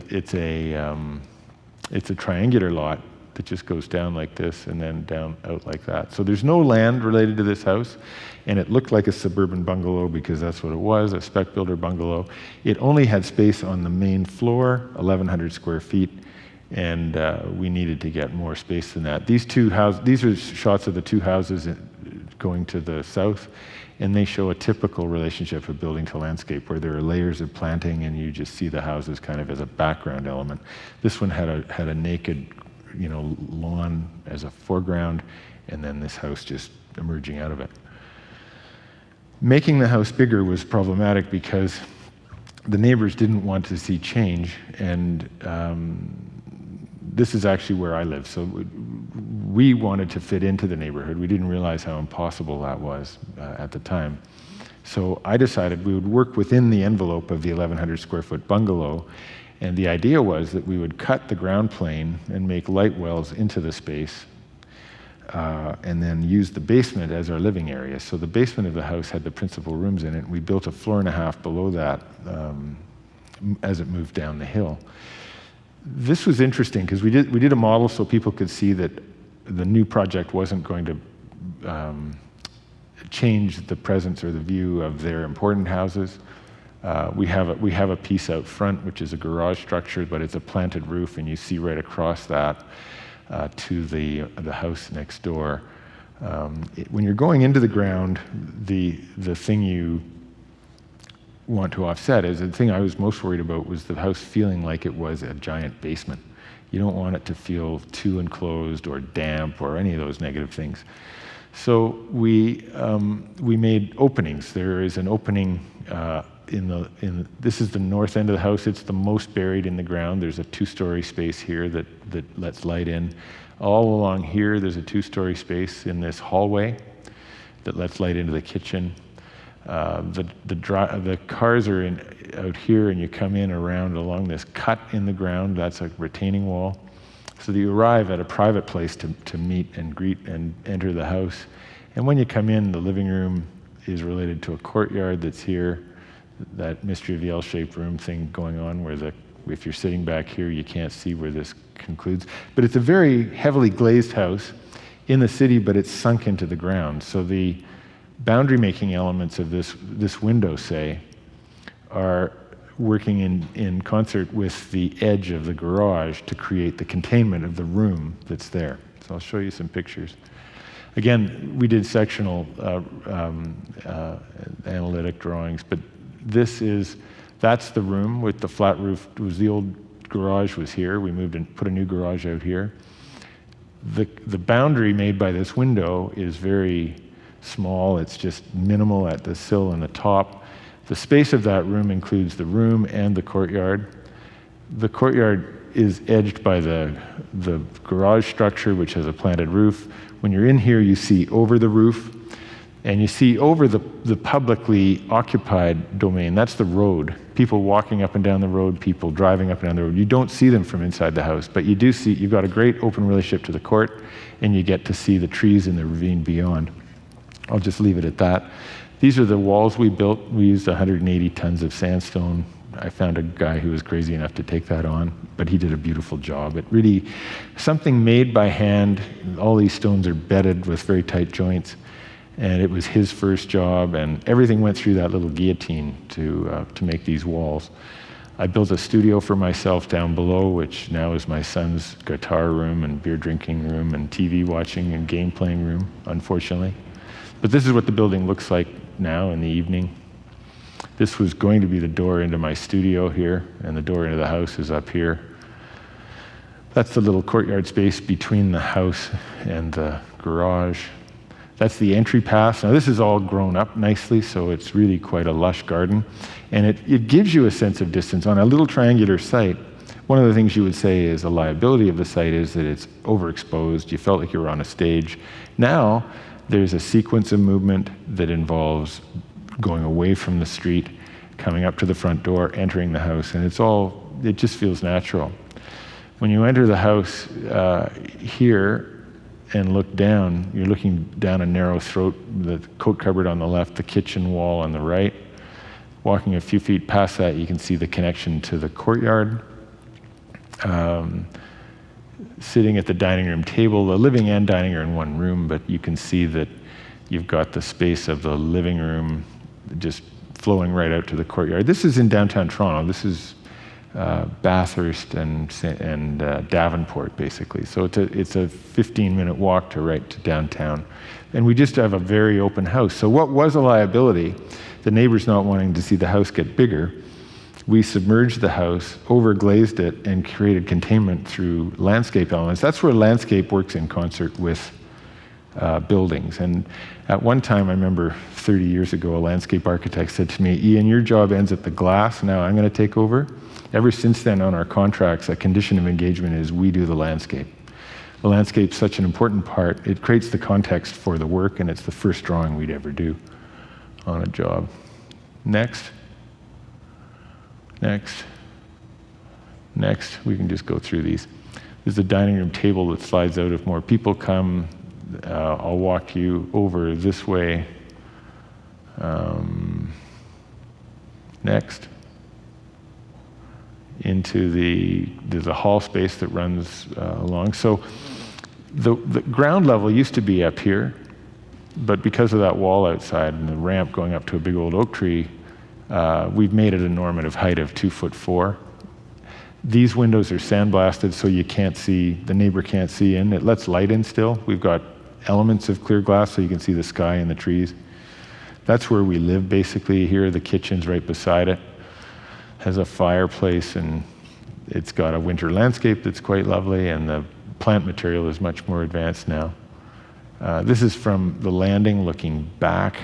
triangular lot that just goes down like this and then down out like that. So there's no land related to this house, and it looked like a suburban bungalow because that's what it was, a spec builder bungalow. It only had space on the main floor, 1,100 square feet, and we needed to get more space than that. These are shots of the two houses going to the south, and they show a typical relationship of building to landscape where there are layers of planting and you just see the houses kind of as a background element. This one had a naked, lawn as a foreground, and then this house just emerging out of it. Making the house bigger was problematic because the neighbors didn't want to see change, and this is actually where I live, so we wanted to fit into the neighborhood. We didn't realize how impossible that was at the time. So I decided we would work within the envelope of the 1,100 square foot bungalow, and the idea was that we would cut the ground plane and make light wells into the space, and then use the basement as our living area. So the basement of the house had the principal rooms in it, and we built a floor and a half below that as it moved down the hill. This was interesting because we did a model so people could see that the new project wasn't going to change the presence or the view of their important houses. We have a piece out front which is a garage structure, but it's a planted roof, and you see right across that to the house next door. When you're going into the ground, the thing you want to offset is the thing I was most worried about was the house feeling like it was a giant basement. You don't want it to feel too enclosed or damp or any of those negative things. So we made openings. There is an opening this is the north end of the house. It's the most buried in the ground. There's a 2-story space here that lets light in. All along here, there's a 2-story space in this hallway that lets light into the kitchen. The cars are out here, and you come in around along this cut in the ground. That's a retaining wall. So that you arrive at a private place to meet and greet and enter the house. And when you come in, the living room is related to a courtyard that's here, that mystery of the L-shaped room thing going on where if you're sitting back here, you can't see where this concludes. But it's a very heavily glazed house in the city, but it's sunk into the ground. So the boundary making elements of this window, say, are working in concert with the edge of the garage to create the containment of the room that's there. So I'll show you some pictures. Again, we did sectional analytic drawings, but that's the room with the flat roof. It was the old garage was here. We moved and put a new garage out here. The boundary made by this window is very small. It's just minimal at the sill and the top. The space of that room includes the room and the courtyard. The courtyard is edged by the garage structure, which has a planted roof. When you're in here, you see over the roof, and you see over the publicly occupied domain. That's the road. People walking up and down the road, people driving up and down the road. You don't see them from inside the house, but you do see, you've got a great open relationship to the court, and you get to see the trees in the ravine beyond. I'll just leave it at that. These are the walls we built. We used 180 tons of sandstone. I found a guy who was crazy enough to take that on, but he did a beautiful job. It really, something made by hand. All these stones are bedded with very tight joints, and it was his first job, and everything went through that little guillotine to make these walls. I built a studio for myself down below, which now is my son's guitar room and beer drinking room and TV watching and game playing room, unfortunately. But this is what the building looks like now in the evening. This was going to be the door into my studio here, and the door into the house is up here. That's the little courtyard space between the house and the garage. That's the entry path. Now this is all grown up nicely, so it's really quite a lush garden. And it gives you a sense of distance. On a little triangular site, one of the things you would say is a liability of the site is that it's overexposed. You felt like you were on a stage. Now, there's a sequence of movement that involves going away from the street, coming up to the front door, entering the house, and it just feels natural. When you enter the house here and look down, you're looking down a narrow throat, the coat cupboard on the left, the kitchen wall on the right. Walking a few feet past that, you can see the connection to the courtyard. Sitting at the dining room table, the living and dining are in one room, but you can see that you've got the space of the living room just flowing right out to the courtyard. This is in downtown Toronto. This is Bathurst and Davenport, basically. So it's a 15-minute walk right to downtown. And we just have a very open house. So what was a liability, the neighbors not wanting to see the house get bigger, we submerged the house, overglazed it, and created containment through landscape elements. That's where landscape works in concert with buildings. And at one time, I remember 30 years ago, a landscape architect said to me, "Ian, your job ends at the glass, now I'm going to take over." Ever since then, on our contracts, a condition of engagement is we do the landscape. The landscape's such an important part. It creates the context for the work, and it's the first drawing we'd ever do on a job. Next. Next. Next. We can just go through these. There's a dining room table that slides out if more people come. I'll walk you over this way. Next. There's a hall space that runs along. So the ground level used to be up here, but because of that wall outside and the ramp going up to a big old oak tree, we've made it a normative height of 2'4". These windows are sandblasted so you can't see, the neighbor can't see in. It lets light in still. We've got elements of clear glass so you can see the sky and the trees. That's where we live basically. Here, the kitchen's right beside it. Has a fireplace, and it's got a winter landscape that's quite lovely, and the plant material is much more advanced now. This is from the landing looking back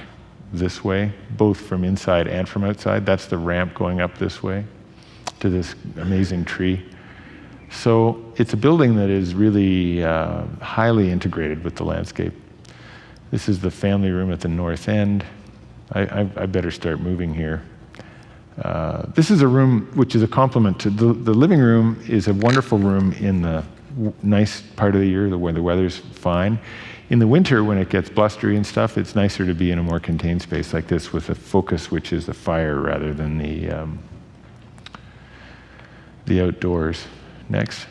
this way, both from inside and from outside. That's the ramp going up this way to this amazing tree. So it's a building that is really highly integrated with the landscape. This is the family room at the north end. I better start moving here. This is a room which is a complement to the living room. Is a wonderful room in the nice part of the year where the weather's fine. In the winter, when it gets blustery and stuff, it's nicer to be in a more contained space like this with a focus, which is the fire rather than the outdoors. Next.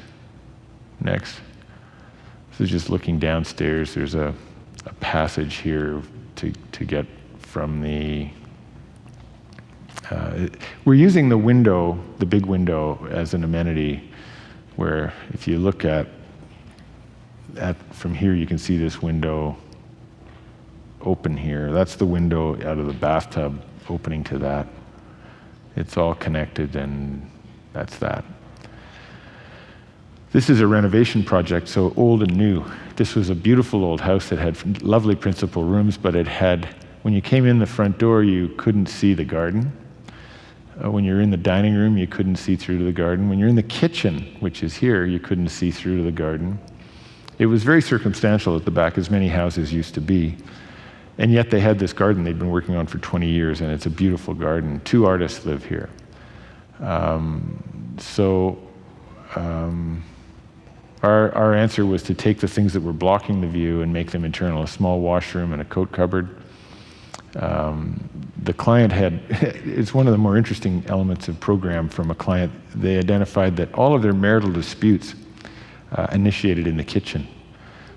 Next. This is just looking downstairs. There's a passage here to get from the... we're using the window, the big window, as an amenity where if you look at from here, you can see this window open here. That's the window out of the bathtub opening to that. It's all connected, and that's that. This is a renovation project, so old and new. This was a beautiful old house that had lovely principal rooms, but it had, when you came in the front door, you couldn't see the garden. When you're in the dining room, you couldn't see through to the garden. When you're in the kitchen, which is here, you couldn't see through to the garden. It was very circumstantial at the back, as many houses used to be. And yet they had this garden they'd been working on for 20 years, and it's a beautiful garden. 2 artists live here. Our answer was to take the things that were blocking the view and make them internal, a small washroom and a coat cupboard. The client had, it's one of the more interesting elements of program from a client. They identified that all of their marital disputes initiated in the kitchen.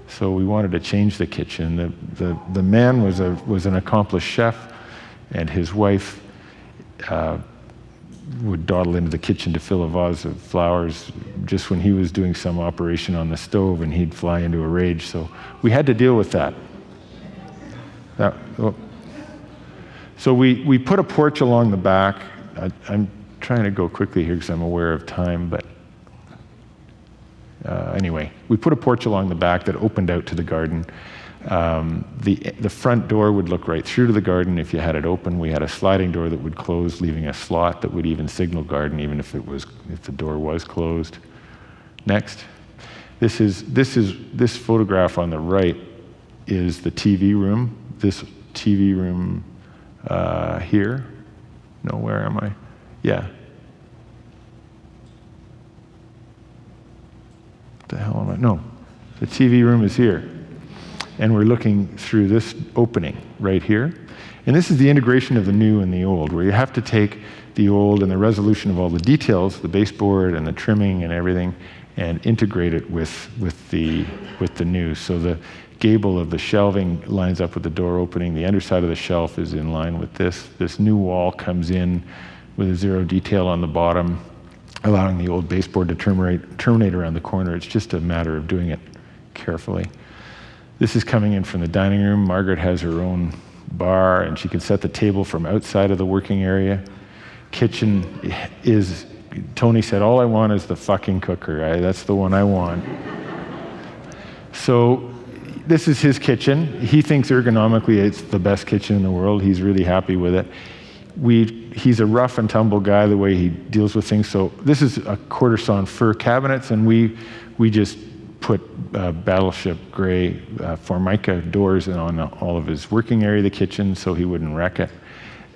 So we wanted to change the kitchen. The man was an accomplished chef, and his wife would dawdle into the kitchen to fill a vase of flowers just when he was doing some operation on the stove, and he'd fly into a rage. So we had to deal with that. So we put a porch along the back. I'm trying to go quickly here because I'm aware of time, but anyway, we put a porch along the back that opened out to the garden. The front door would look right through to the garden if you had it open. We had a sliding door that would close, leaving a slot that would even signal garden, even if the door was closed. Next, this photograph on the right is the TV room. This TV room here. No, where am I? Yeah. What the hell am I? No, the TV room is here. And we're looking through this opening right here. And this is the integration of the new and the old, where you have to take the old and the resolution of all the details, the baseboard and the trimming and everything, and integrate it with the new. So the gable of the shelving lines up with the door opening. The underside of the shelf is in line with this. This new wall comes in with a zero detail on the bottom, allowing the old baseboard to terminate around the corner. It's just a matter of doing it carefully. This is coming in from the dining room. Margaret has her own bar, and she can set the table from outside of the working area. Kitchen is, Tony said, all I want is the fucking cooker. That's the one I want. So this is his kitchen. He thinks ergonomically it's the best kitchen in the world. He's really happy with it. He's a rough and tumble guy, the way he deals with things. So this is a quarter-sawn fir cabinets, and we just put battleship gray Formica doors on all of his working area, the kitchen, so he wouldn't wreck it.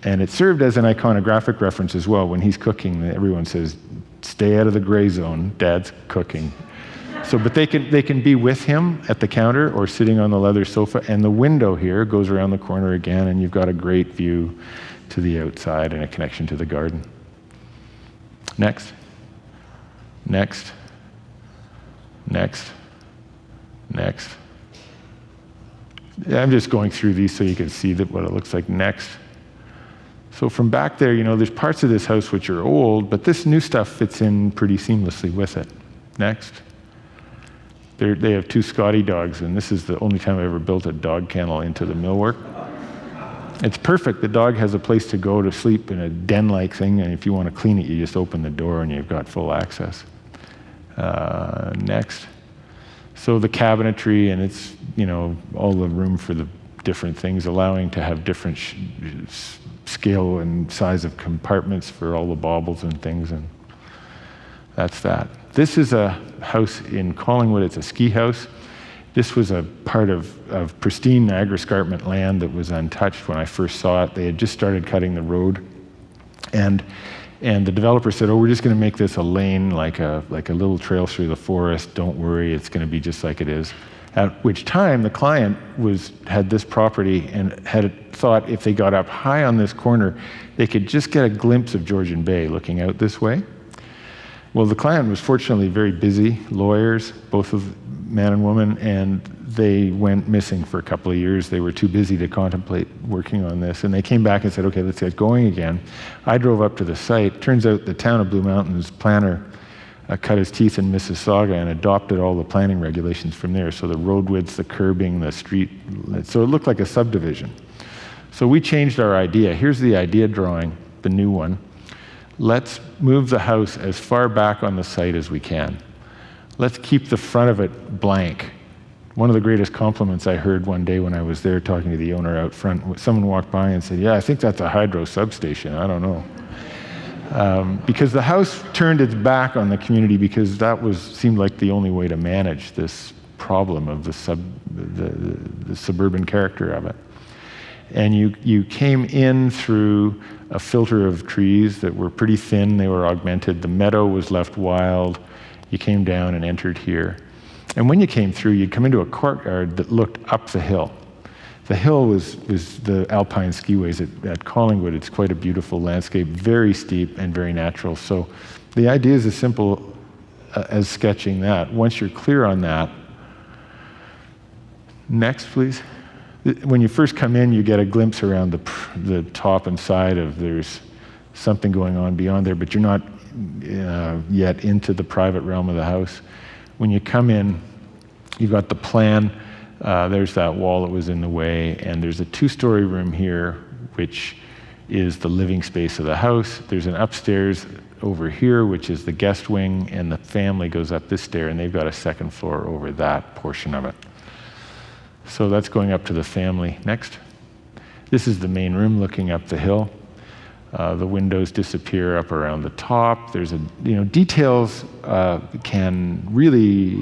And it served as an iconographic reference as well. When he's cooking, everyone says, stay out of the gray zone, Dad's cooking. So, but they can be with him at the counter or sitting on the leather sofa, and the window here goes around the corner again, and you've got a great view to the outside and a connection to the garden. Next. Next. Next. Next. Yeah, I'm just going through these so you can see what it looks like next. So from back there, there's parts of this house which are old, but this new stuff fits in pretty seamlessly with it. Next. They have 2 Scotty dogs, and this is the only time I ever built a dog kennel into the millwork. It's perfect. The dog has a place to go to sleep in a den-like thing, and if you want to clean it, you just open the door and you've got full access. Next. So the cabinetry, and it's, all the room for the different things, allowing to have different scale and size of compartments for all the baubles and things, and that's that. This is a house in Collingwood. It's a ski house. This was a part of pristine Niagara Escarpment land that was untouched when I first saw it. They had just started cutting the road, and the developer said, we're just going to make this a lane, like a little trail through the forest. Don't worry, it's going to be just like it is. At which time, the client had this property and had thought if they got up high on this corner, they could just get a glimpse of Georgian Bay looking out this way. Well, the client was fortunately very busy, lawyers, both of man and woman, and they went missing for a couple of years. They were too busy to contemplate working on this, and they came back and said, okay, let's get going again. I drove up to the site. Turns out the town of Blue Mountains planner cut his teeth in Mississauga and adopted all the planning regulations from there. So the road widths, the curbing, the street, so it looked like a subdivision. So we changed our idea. Here's the idea drawing, the new one. Let's move the house as far back on the site as we can. Let's keep the front of it blank. One of the greatest compliments I heard one day when I was there talking to the owner out front, someone walked by and said, yeah, I think that's a hydro substation. I don't know. Because the house turned its back on the community because that seemed like the only way to manage this problem of the suburban character of it. And you came in through a filter of trees that were pretty thin, they were augmented. The meadow was left wild. You came down and entered here. And when you came through, you'd come into a courtyard that looked up the hill. The hill was the alpine skiways at Collingwood. It's quite a beautiful landscape, very steep and very natural. So the idea is as simple as sketching that. Once you're clear on that, next, please. When you first come in, you get a glimpse around the top and side of there's something going on beyond there, but you're not yet into the private realm of the house. When you come in, you've got the plan. There's that wall that was in the way, and there's a 2-story room here, which is the living space of the house. There's an upstairs over here, which is the guest wing, and the family goes up this stair, and they've got a 2nd floor over that portion of it. So that's going up to the family. Next. This is the main room looking up the hill. The windows disappear up around the top. There's details can really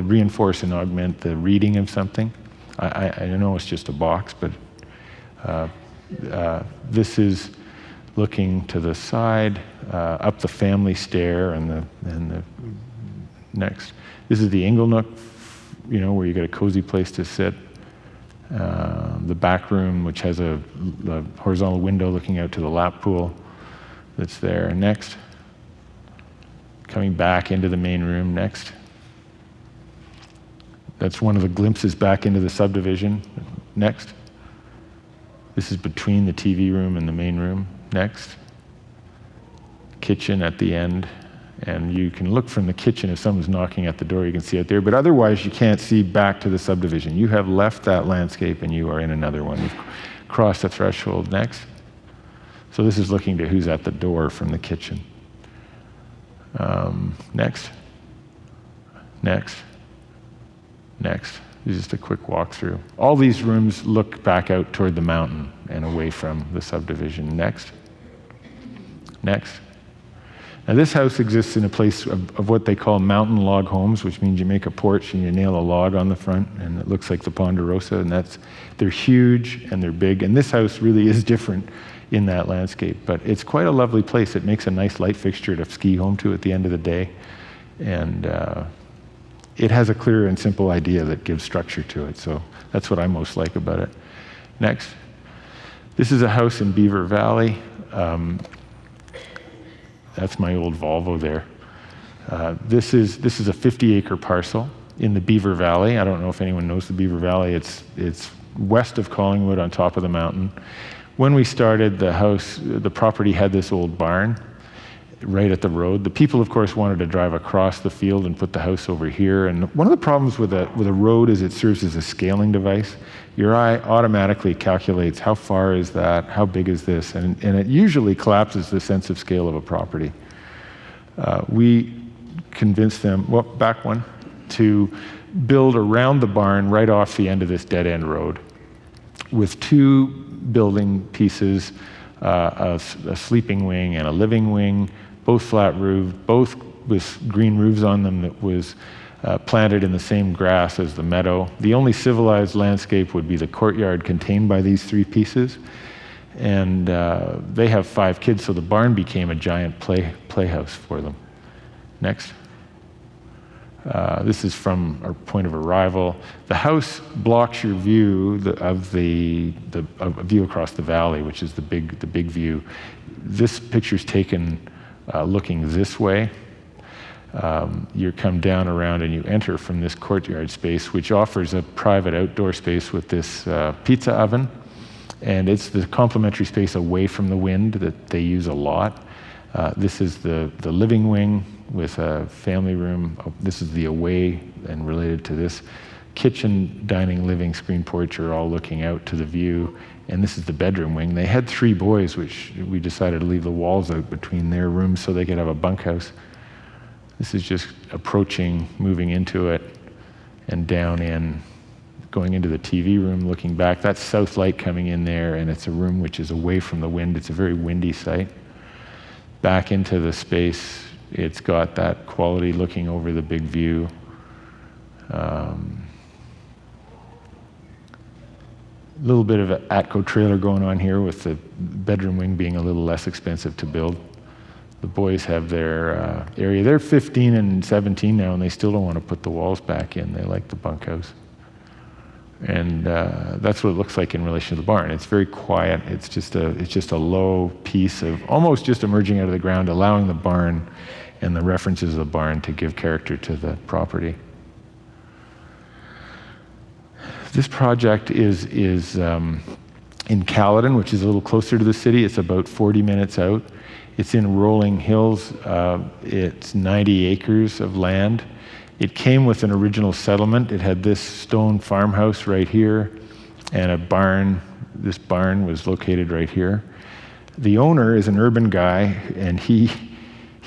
reinforce and augment the reading of something. I know it's just a box, but this is looking to the side, up the family stair, and the next. This is the ingle nook, where you get a cozy place to sit. The back room, which has a horizontal window looking out to the lap pool that's there. Next. Coming back into the main room. Next. That's one of the glimpses back into the subdivision. Next. This is between the TV room and the main room. Next. Kitchen at the end. And you can look from the kitchen if someone's knocking at the door, you can see it there. But otherwise, you can't see back to the subdivision. You have left that landscape and you are in another one. You've crossed the threshold. Next. So this is looking to who's at the door from the kitchen. Next. Next. Next. This is just a quick walkthrough. All these rooms look back out toward the mountain and away from the subdivision. Next. Next. Now this house exists in a place of what they call mountain log homes, which means you make a porch and you nail a log on the front, and it looks like the Ponderosa, and they're huge and they're big, and this house really is different in that landscape, but it's quite a lovely place. It makes a nice light fixture to ski home to at the end of the day, and it has a clear and simple idea that gives structure to it, so that's what I most like about it. Next. This is a house in Beaver Valley. That's my old Volvo there. This is a 50-acre parcel in the Beaver Valley. I don't know if anyone knows the Beaver Valley. It's west of Collingwood on top of the mountain. When we started the property had this old barn right at the road. The people, of course, wanted to drive across the field and put the house over here. And one of the problems with a road is it serves as a scaling device. Your eye automatically calculates how far is that, how big is this, and it usually collapses the sense of scale of a property. We convinced them, back one, to build around the barn right off the end of this dead-end road with 2 building pieces, a sleeping wing and a living wing, both flat roofed, both with green roofs on them that was planted in the same grass as the meadow. The only civilized landscape would be the courtyard contained by these 3 pieces. And they have 5 kids, so the barn became a giant playhouse for them. Next. This is from our point of arrival. The house blocks your view of a view across the valley, which is the big view. This picture's taken looking this way. You come down around and you enter from this courtyard space, which offers a private outdoor space with this pizza oven. And it's the complementary space away from the wind that they use a lot. This is the living wing with a family room. This is the away, and related to this, kitchen, dining, living, screen porch are all looking out to the view. And this is the bedroom wing. They had 3 boys, which we decided to leave the walls out between their rooms so they could have a bunkhouse. This is just approaching, moving into it, and down in, going into the TV room, looking back. That's south light coming in there, and it's a room which is away from the wind. It's a very windy site. back into the space. It's got that quality looking over the big view. A little bit of an Atco trailer going on here, with the bedroom wing being a little less expensive to build. The boys have their area. They're 15 and 17 now, and they still don't want to put the walls back in. They like the bunkhouse. And that's what it looks like in relation to the barn. It's very quiet. It's just a low piece of almost just emerging out of the ground, allowing the barn and the references of the barn to give character to the property. This project is in Caledon, which is a little closer to the city. It's about 40 minutes out. It's in rolling hills. It's 90 acres of land. It came with an original settlement. It had this stone farmhouse right here and a barn. This barn was located right here. The owner is an urban guy, and he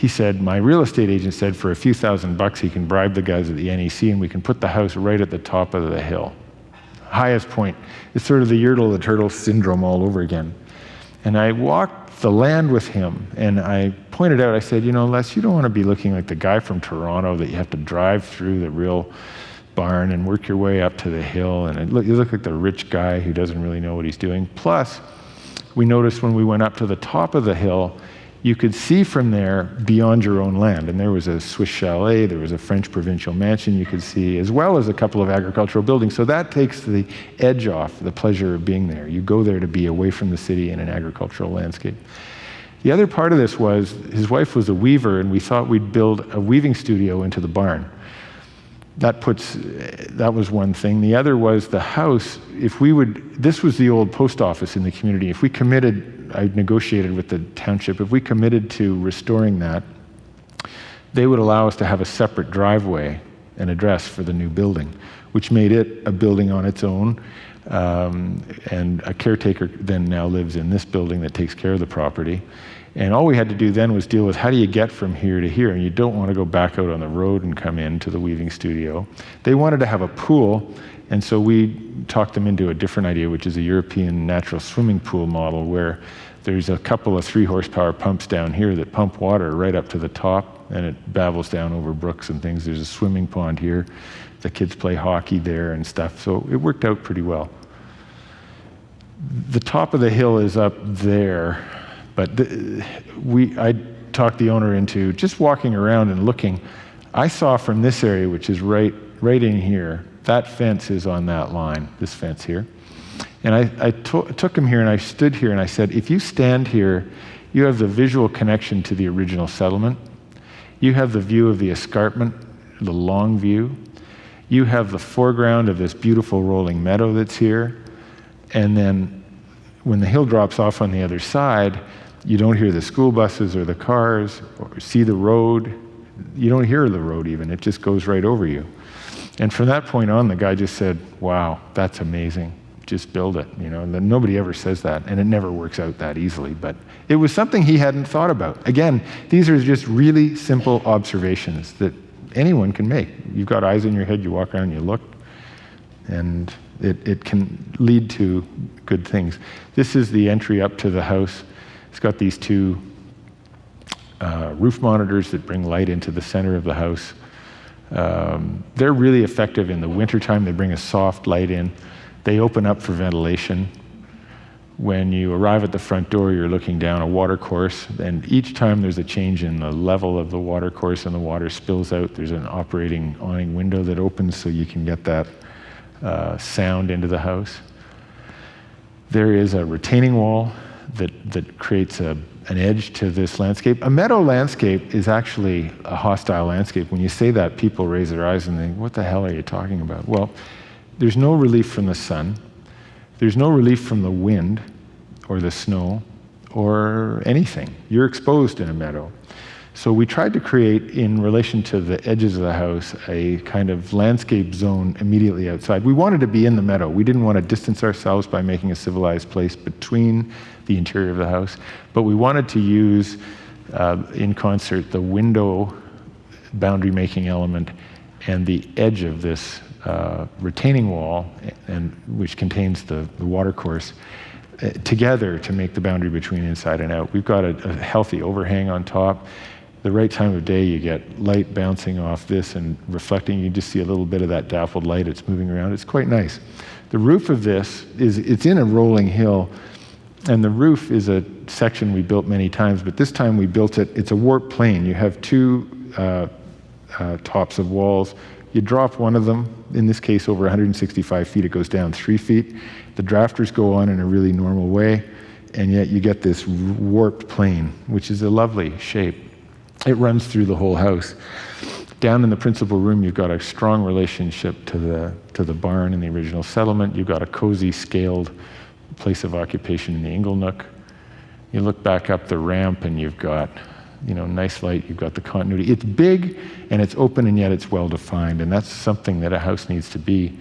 said, my real estate agent said for a few $1,000 he can bribe the guys at the NEC and we can put the house right at the top of the hill. Highest point. It's sort of the Yertle the Turtle syndrome all over again. And I walked the land with him, and I pointed out, I said, Les, you don't want to be looking like the guy from Toronto that you have to drive through the real barn and work your way up to the hill, and you look like the rich guy who doesn't really know what he's doing. Plus, we noticed when we went up to the top of the hill, you could see from there beyond your own land. And there was a Swiss chalet, there was a French provincial mansion you could see, as well as a couple of agricultural buildings. So that takes the edge off the pleasure of being there. You go there to be away from the city in an agricultural landscape. The other part of this was, his wife was a weaver, and we thought we'd build a weaving studio into the barn. That was one thing. The other was the house. This was the old post office in the community. If we committed, I negotiated with the township, if we committed to restoring that, they would allow us to have a separate driveway and address for the new building, which made it a building on its own. And a caretaker then now lives in this building that takes care of the property. And all we had to do then was deal with, how do you get from here to here? And you don't want to go back out on the road and come into the weaving studio. They wanted to have a pool, and so we talked them into a different idea, which is a European natural swimming pool model, where there's a couple of 3-horsepower pumps down here that pump water right up to the top, and it babbles down over brooks and things. There's a swimming pond here. The kids play hockey there and stuff, so it worked out pretty well. The top of the hill is up there, but I talked the owner into just walking around and looking. I saw from this area, which is right in here, that fence is on that line, this fence here. And I took him here, and I stood here, and I said, if you stand here, you have the visual connection to the original settlement. You have the view of the escarpment, the long view. You have the foreground of this beautiful rolling meadow that's here. And then when the hill drops off on the other side, you don't hear the school buses or the cars or see the road. You don't hear the road even. It just goes right over you. And from that point on, the guy just said, wow, that's amazing. Just build it. And nobody ever says that, and it never works out that easily. But it was something he hadn't thought about. Again, these are just really simple observations that anyone can make. You've got eyes in your head, you walk around, you look, and it can lead to good things. This is the entry up to the house. It's got these two roof monitors that bring light into the center of the house. They're really effective in the wintertime. They bring a soft light in. They open up for ventilation. When you arrive at the front door, you're looking down a water course, and each time there's a change in the level of the water course and the water spills out, there's an operating awning window that opens so you can get that sound into the house. There is a retaining wall that creates an edge to this landscape. A meadow landscape is actually a hostile landscape. When you say that, people raise their eyes and think, what the hell are you talking about? Well, there's no relief from the sun. There's no relief from the wind or the snow or anything. You're exposed in a meadow. So we tried to create, in relation to the edges of the house, a kind of landscape zone immediately outside. We wanted to be in the meadow. We didn't want to distance ourselves by making a civilized place between the interior of the house, but we wanted to use, in concert, the window boundary making element and the edge of this retaining wall, and which contains the water course, together to make the boundary between inside and out. We've got a healthy overhang on top. The right time of day, you get light bouncing off this and reflecting. You just see a little bit of that dappled light. It's moving around. It's quite nice. The roof of this it's in a rolling hill, and the roof is a section we built many times, but this time we built it, it's a warped plane. You have two tops of walls. You drop one of them, in this case over 165 feet, it goes down 3 feet. The drafters go on in a really normal way, and yet you get this warped plane, which is a lovely shape. It runs through the whole house. Down in the principal room, you've got a strong relationship to the barn in the original settlement. You've got a cozy, scaled place of occupation in the ingle nook. You look back up the ramp, and you've got nice light. You've got the continuity. It's big, and it's open, and yet it's well-defined, and that's something that a house needs to be.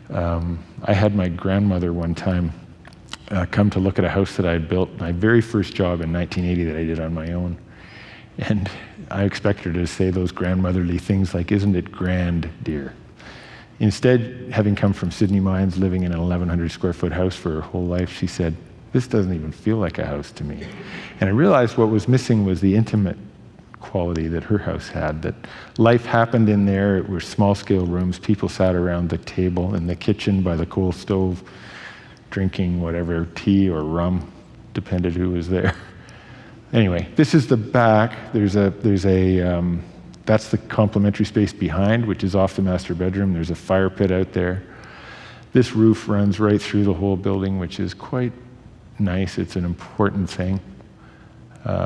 I had my grandmother one time come to look at a house that I had built, my very first job in 1980 that I did on my own. And I expect her to say those grandmotherly things like, "Isn't it grand, dear?" Instead, having come from Sydney Mines, living in an 1,100 square foot house for her whole life, she said, "This doesn't even feel like a house to me." And I realized what was missing was the intimate quality that her house had, that life happened in there. It were small-scale rooms. People sat around the table in the kitchen by the coal stove, drinking whatever, tea or rum, depended who was there. Anyway, this is the back. That's the complementary space behind, which is off the master bedroom. There's a fire pit out there. This roof runs right through the whole building, which is quite nice. It's an important thing.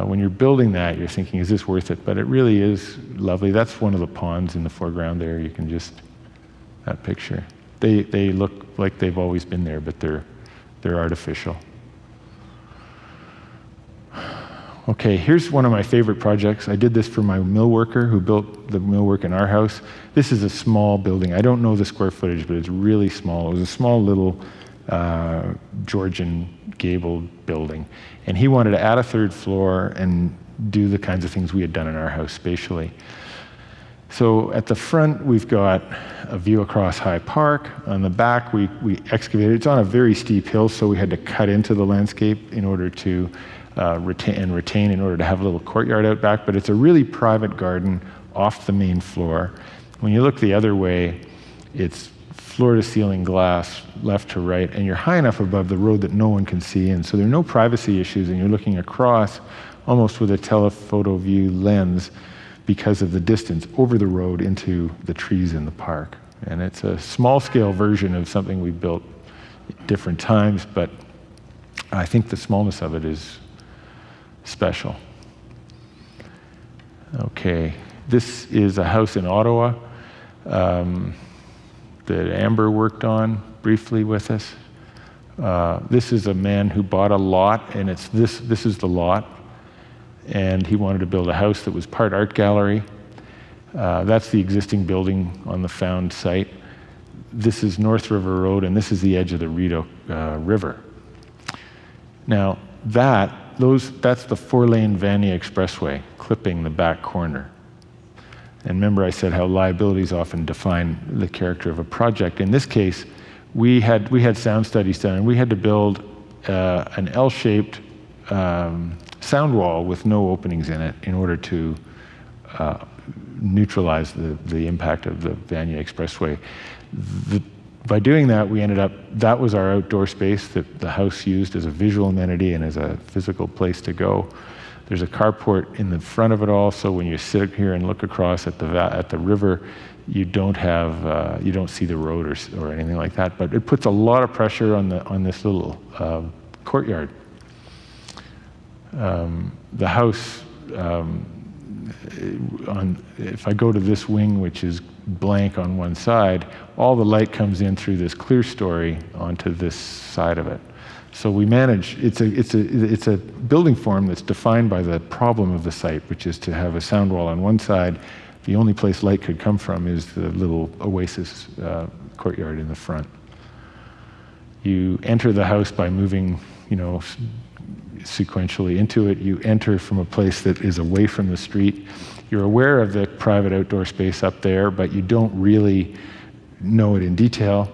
When you're building that, you're thinking, is this worth it? But it really is lovely. That's one of the ponds in the foreground there. You can just, that picture. They look like they've always been there, but they're artificial. Okay, here's one of my favorite projects. I did this for my mill worker who built the millwork in our house. This is a small building. I don't know the square footage, but it's really small. It was a small little Georgian gabled building. And he wanted to add a third floor and do the kinds of things we had done in our house spatially. So at the front, we've got a view across High Park. On the back, we excavated. It's on a very steep hill, so we had to cut into the landscape in order to retain in order to have a little courtyard out back, but it's a really private garden off the main floor. When you look the other way, it's floor-to-ceiling glass, left to right, and you're high enough above the road that no one can see in, so there are no privacy issues, and you're looking across almost with a telephoto view lens because of the distance over the road into the trees in the park. And it's a small-scale version of something we built at different times, but I think the smallness of it is special. Okay, this is a house in Ottawa that Amber worked on briefly with us. This is a man who bought a lot, and this is the lot, and he wanted to build a house that was part art gallery. That's the existing building on the found site. This is North River Road, and this is the edge of the Rideau River. Now, that's the 4-lane Vanier Expressway clipping the back corner. And remember I said how liabilities often define the character of a project. In this case, we had sound studies done, and we had to build an L-shaped sound wall with no openings in it in order to neutralize the impact of the Vanier Expressway. By doing that, that was our outdoor space that the house used as a visual amenity and as a physical place to go. There's a carport in the front of it all, so when you sit here and look across at the river, you don't see the road or anything like that. But it puts a lot of pressure on this little courtyard. The house, if I go to this wing, which is blank on one side, all the light comes in through this clear story onto this side of it. So we manage, it's a building form that's defined by the problem of the site, which is to have a sound wall on one side. The only place light could come from is the little oasis courtyard in the front. You enter the house by moving, sequentially into it. You enter from a place that is away from the street. You're aware of the private outdoor space up there, but you don't really know it in detail.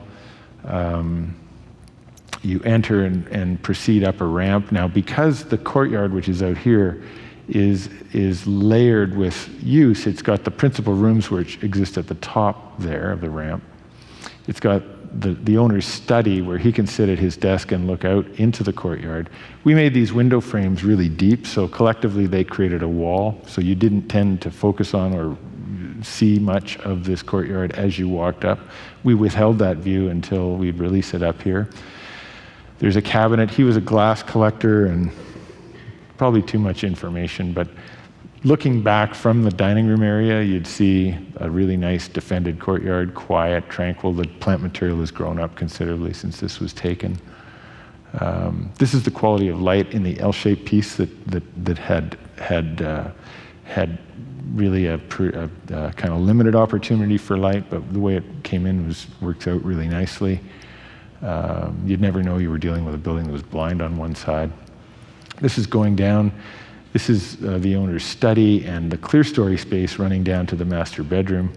You enter and proceed up a ramp. Now, because the courtyard, which is out here, is layered with use, it's got the principal rooms which exist at the top there of the ramp. It's got the owner's study where he can sit at his desk and look out into the courtyard. We made these window frames really deep, so collectively they created a wall, so you didn't tend to focus on or see much of this courtyard as you walked up. We withheld that view until we'd release it up here. There's a cabinet. He was a glass collector, and probably too much information, but looking back from the dining room area, you'd see a really nice defended courtyard, quiet, tranquil. The plant material has grown up considerably since this was taken. This is the quality of light in the L-shaped piece that had really a kind of limited opportunity for light, but the way it came in worked out really nicely. You'd never know you were dealing with a building that was blind on one side. This is going down. This is the owner's study and the clear-story space running down to the master bedroom,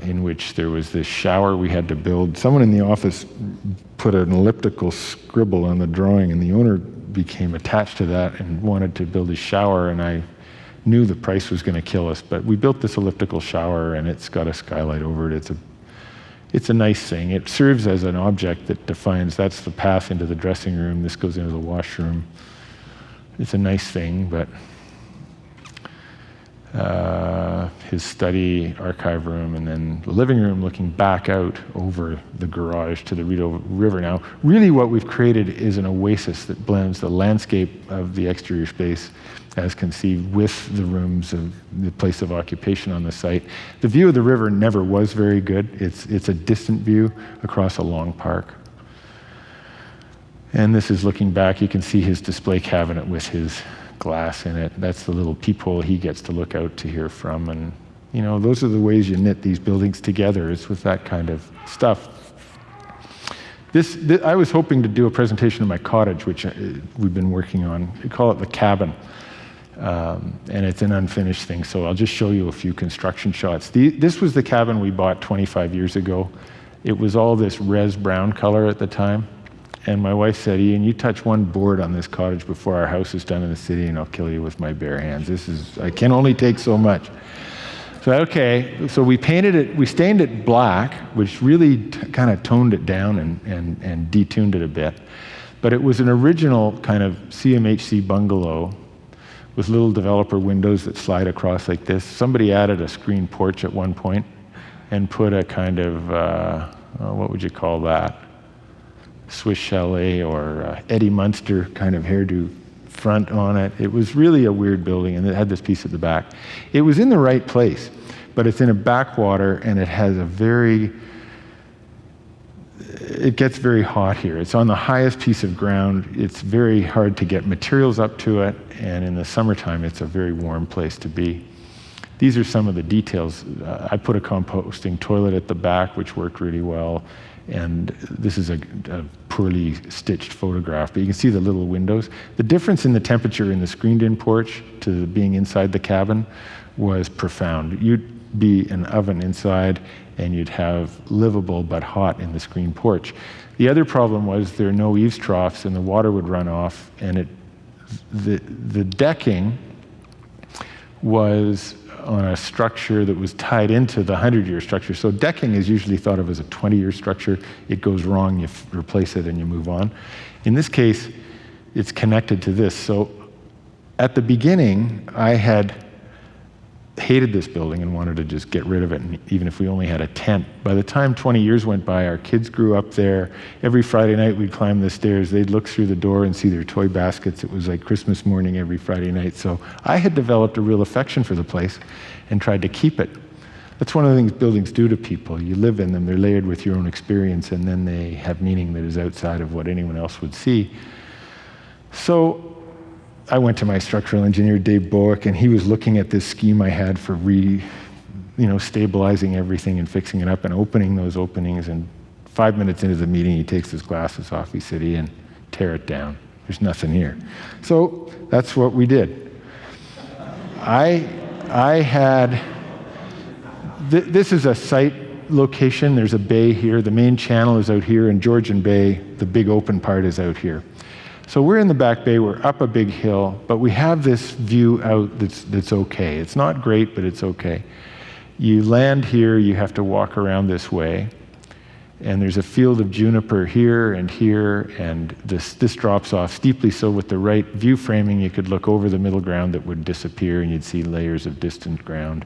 in which there was this shower we had to build. Someone in the office put an elliptical scribble on the drawing, and the owner became attached to that and wanted to build a shower, and I knew the price was going to kill us, but we built this elliptical shower, and it's got a skylight over it. It's a nice thing. It serves as an object that defines, that's the path into the dressing room, this goes into the washroom. It's a nice thing, but his study, archive room, and then the living room looking back out over the garage to the Rideau River. Now, really what we've created is an oasis that blends the landscape of the exterior space as conceived with the rooms of the place of occupation on the site. The view of the river never was very good. It's a distant view across a long park. And this is looking back. You can see his display cabinet with his glass in it. That's the little peephole he gets to look out to here from. And, you know, those are the ways you knit these buildings together, is with that kind of stuff. I was hoping to do a presentation of my cottage, which we've been working on. We call it the cabin. And it's an unfinished thing, so I'll just show you a few construction shots. This was the cabin we bought 25 years ago. It was all this res brown color at the time. And my wife said, "Ian, you touch one board on this cottage before our house is done in the city, and I'll kill you with my bare hands. I can only take so much." So, okay, so we painted it, we stained it black, which really kind of toned it down and detuned it a bit. But it was an original kind of CMHC bungalow with little developer windows that slide across like this. Somebody added a screen porch at one point and put a kind of, what would you call that? Swiss chalet or Eddie Munster kind of hairdo front on it. It was really a weird building, and it had this piece at the back. It was in the right place, but it's in a backwater, and it has it gets very hot here. It's on the highest piece of ground. It's very hard to get materials up to it, and in the summertime, it's a very warm place to be. These are some of the details. I put a composting toilet at the back, which worked really well. And this is a poorly stitched photograph, but you can see the little windows. The difference in the temperature in the screened-in porch to being inside the cabin was profound. You'd be an oven inside, and you'd have livable but hot in the screened porch. The other problem was there are no eaves troughs, and the water would run off, and the decking was on a structure that was tied into the 100-year structure. So decking is usually thought of as a 20-year structure. It goes wrong, you replace it, and you move on. In this case, it's connected to this. So at the beginning, I had hated this building and wanted to just get rid of it, and even if we only had a tent. By the time 20 years went by, our kids grew up there. Every Friday night, we'd climb the stairs. They'd look through the door and see their toy baskets. It was like Christmas morning every Friday night. So I had developed a real affection for the place and tried to keep it. That's one of the things buildings do to people. You live in them, they're layered with your own experience, and then they have meaning that is outside of what anyone else would see. So I went to my structural engineer, Dave Bowick, and he was looking at this scheme I had for stabilizing everything and fixing it up and opening those openings. And 5 minutes into the meeting, he takes his glasses off. He said, "Ian, tear it down. There's nothing here." So that's what we did. This is a site location, there's a bay here. The main channel is out here, and Georgian Bay, the big open part, is out here. So we're in the back bay, we're up a big hill, but we have this view out that's okay. It's not great, but it's okay. You land here, you have to walk around this way, and there's a field of juniper here, and this drops off steeply, so with the right view framing, you could look over the middle ground that would disappear, and you'd see layers of distant ground.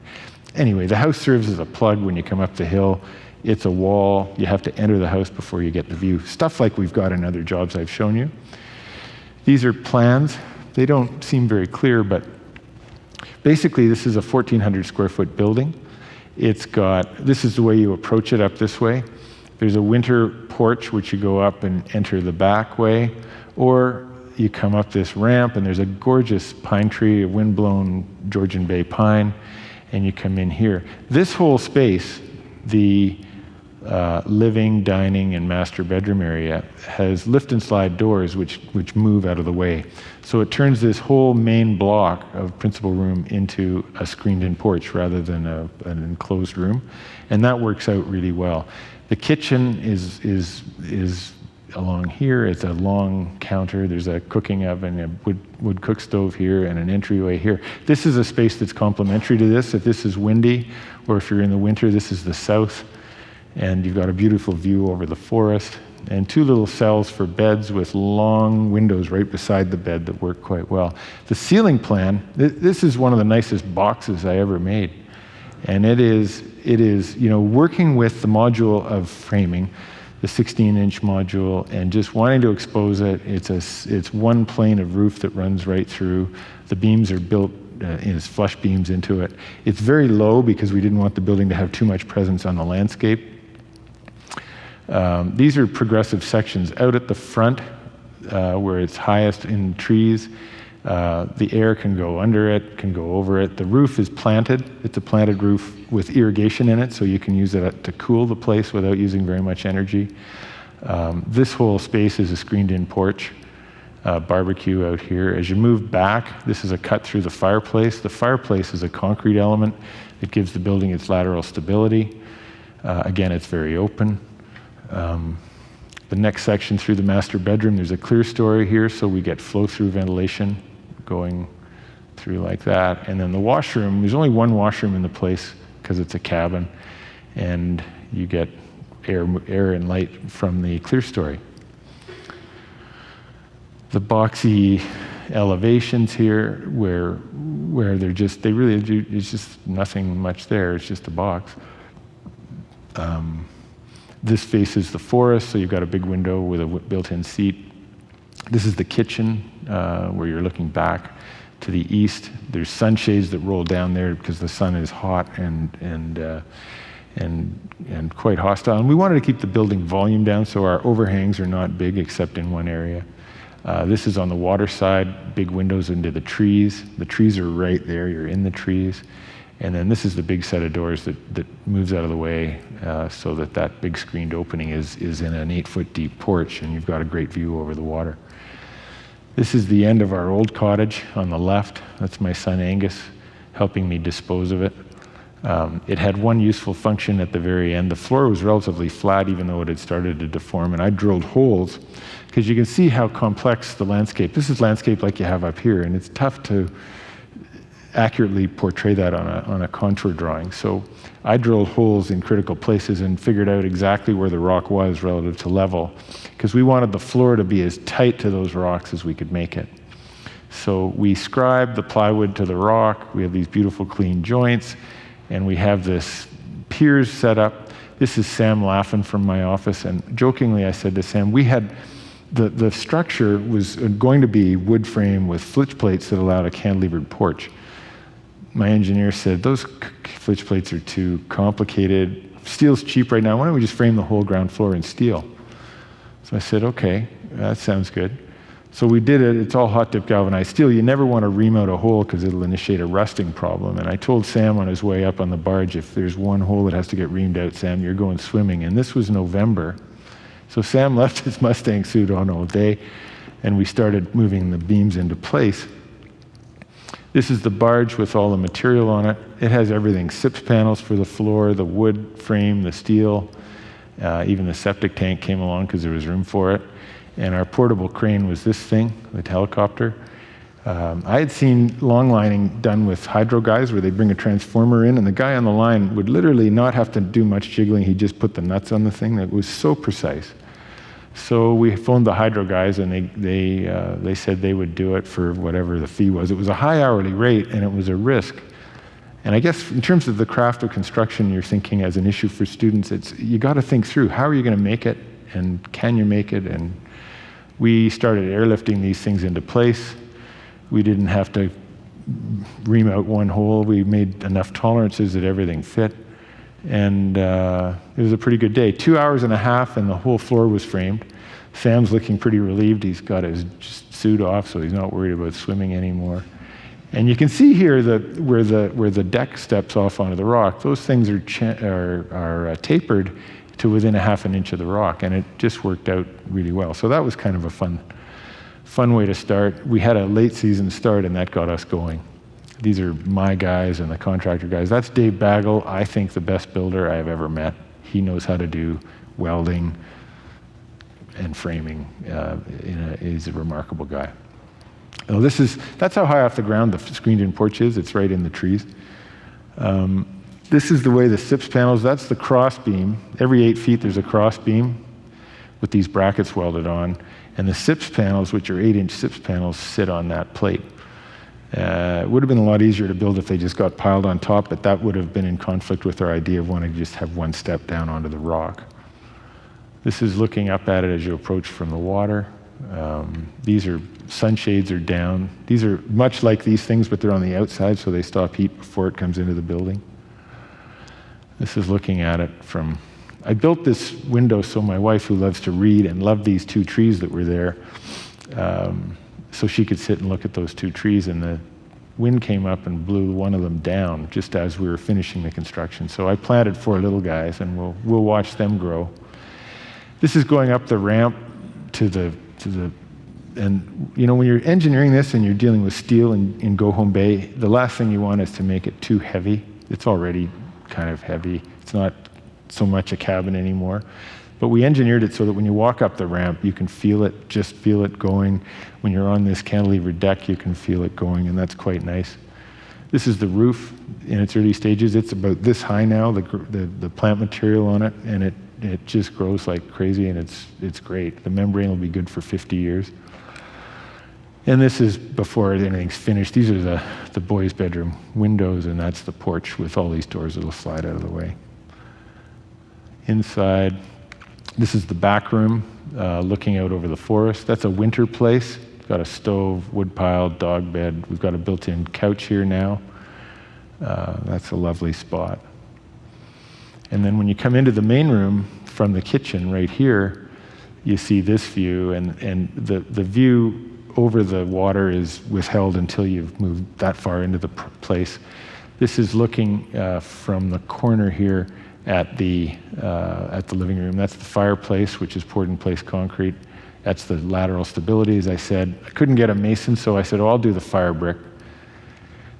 Anyway, the house serves as a plug when you come up the hill. It's a wall. You have to enter the house before you get the view. Stuff like we've got in other jobs I've shown you. These are plans. They don't seem very clear, but basically this is a 1,400 square foot building. This is the way you approach it up this way. There's a winter porch which you go up and enter the back way, or you come up this ramp and there's a gorgeous pine tree, a windblown Georgian Bay pine, and you come in here. This whole space, the living, dining, and master bedroom area, has lift and slide doors which move out of the way. So it turns this whole main block of principal room into a screened-in porch rather than an enclosed room, and that works out really well. The kitchen is along here. It's a long counter. There's a cooking oven, a wood cook stove here, and an entryway here. This is a space that's complementary to this. If this is windy, or if you're in the winter, this is the south. And you've got a beautiful view over the forest, and 2 little cells for beds with long windows right beside the bed that work quite well. The ceiling plan, this is one of the nicest boxes I ever made. And it is, working with the module of framing, the 16-inch module, and just wanting to expose it. It's one plane of roof that runs right through. The beams are built as flush beams into it. It's very low because we didn't want the building to have too much presence on the landscape. These are progressive sections out at the front where it's highest in trees. The air can go under it, can go over it. The roof is planted. It's a planted roof with irrigation in it, so you can use it to cool the place without using very much energy. This whole space is a screened-in porch, barbecue out here. As you move back, this is a cut through the fireplace. The fireplace is a concrete element that gives the building its lateral stability. Again, it's very open. The next section through the master bedroom, there's a clear story here, so we get flow-through ventilation going through like that. And then the washroom, there's only one washroom in the place because it's a cabin, and you get air and light from the clear story. The boxy elevations here where they really do, it's just nothing much there, it's just a box. This faces the forest, so you've got a big window with a built-in seat. This is the kitchen where you're looking back to the east. There's sunshades that roll down there because the sun is hot and quite hostile. And we wanted to keep the building volume down, so our overhangs are not big except in one area. This is on the water side, big windows into the trees. The trees are right there, you're in the trees. And then this is the big set of doors that moves out of the way so that big screened opening is in an 8-foot deep porch, and you've got a great view over the water. This is the end of our old cottage on the left. That's my son Angus helping me dispose of it. It had one useful function at the very end. The floor was relatively flat even though it had started to deform, and I drilled holes because you can see how complex the landscape. This is landscape like you have up here, and it's tough to accurately portray that on a contour drawing. So I drilled holes in critical places and figured out exactly where the rock was relative to level, because we wanted the floor to be as tight to those rocks as we could make it. So we scribed the plywood to the rock. We have these beautiful clean joints, and we have this piers set up. This is Sam laughing from my office, and jokingly I said to Sam, we had the structure was going to be wood frame with flitch plates that allowed a cantilevered porch. My engineer said, those flitch plates are too complicated. Steel's cheap right now. Why don't we just frame the whole ground floor in steel? So I said, okay, that sounds good. So we did it. It's all hot dip galvanized steel. You never want to ream out a hole because it'll initiate a rusting problem. And I told Sam on his way up on the barge, if there's one hole that has to get reamed out, Sam, you're going swimming. And this was November. So Sam left his Mustang suit on all day, and we started moving the beams into place. This is the barge with all the material on it. It has everything, SIPS panels for the floor, the wood frame, the steel, even the septic tank came along because there was room for it. And our portable crane was this thing, the helicopter. I had seen long lining done with hydro guys where they bring a transformer in and the guy on the line would literally not have to do much jiggling. He'd just put the nuts on the thing. That was so precise. So we phoned the hydro guys and they said they would do it for whatever the fee was. It was a high hourly rate and it was a risk. And I guess in terms of the craft of construction, you're thinking as an issue for students, you got to think through, how are you going to make it and can you make it? And we started airlifting these things into place. We didn't have to ream out one hole. We made enough tolerances that everything fit. And it was a pretty good day. 2 hours and a half and the whole floor was framed. Sam's looking pretty relieved. He's got his suit off, so he's not worried about swimming anymore. And you can see here where the deck steps off onto the rock. Those things are tapered to within 1/2 inch of the rock, and it just worked out really well. So that was kind of a fun way to start. We had a late season start, and that got us going. These are my guys and the contractor guys. That's Dave Bagel, I think the best builder I've ever met. He knows how to do welding and framing. He's a remarkable guy. Oh, that's how high off the ground the screened-in porch is. It's right in the trees. This is the way the SIPS panels, that's the cross beam. Every 8 feet there's a cross beam with these brackets welded on. And the SIPS panels, which are 8-inch SIPS panels, sit on that plate. It would have been a lot easier to build if they just got piled on top, but that would have been in conflict with our idea of wanting to just have one step down onto the rock. This is looking up at it as you approach from the water. These are sunshades are down. These are much like these things, but they're on the outside, so they stop heat before it comes into the building. This is looking at it from... I built this window so my wife, who loves to read and loved these 2 trees that were there, so she could sit and look at those 2 trees, and the wind came up and blew one of them down just as we were finishing the construction. So I planted 4 little guys, and we'll watch them grow. This is going up the ramp and you know, when you're engineering this and you're dealing with steel in Go Home Bay, the last thing you want is to make it too heavy. It's already kind of heavy. It's not so much a cabin anymore. But we engineered it so that when you walk up the ramp, you can feel it, just feel it going. When you're on this cantilever deck, you can feel it going, and that's quite nice. This is the roof in its early stages. It's about this high now, the plant material on it, and it just grows like crazy, and it's great. The membrane will be good for 50 years. And this is before anything's finished. These are the boys' bedroom windows, and that's the porch with all these doors that'll slide out of the way. Inside, this is the back room, looking out over the forest. That's a winter place. It's got a stove, wood pile, dog bed. We've got a built-in couch here now. That's a lovely spot. And then when you come into the main room from the kitchen right here, you see this view, and the view over the water is withheld until you've moved that far into the place. This is looking from the corner here at the living room. That's the fireplace, which is poured in place concrete. That's the lateral stability, as I said. I couldn't get a mason, so I said, oh, I'll do the fire brick.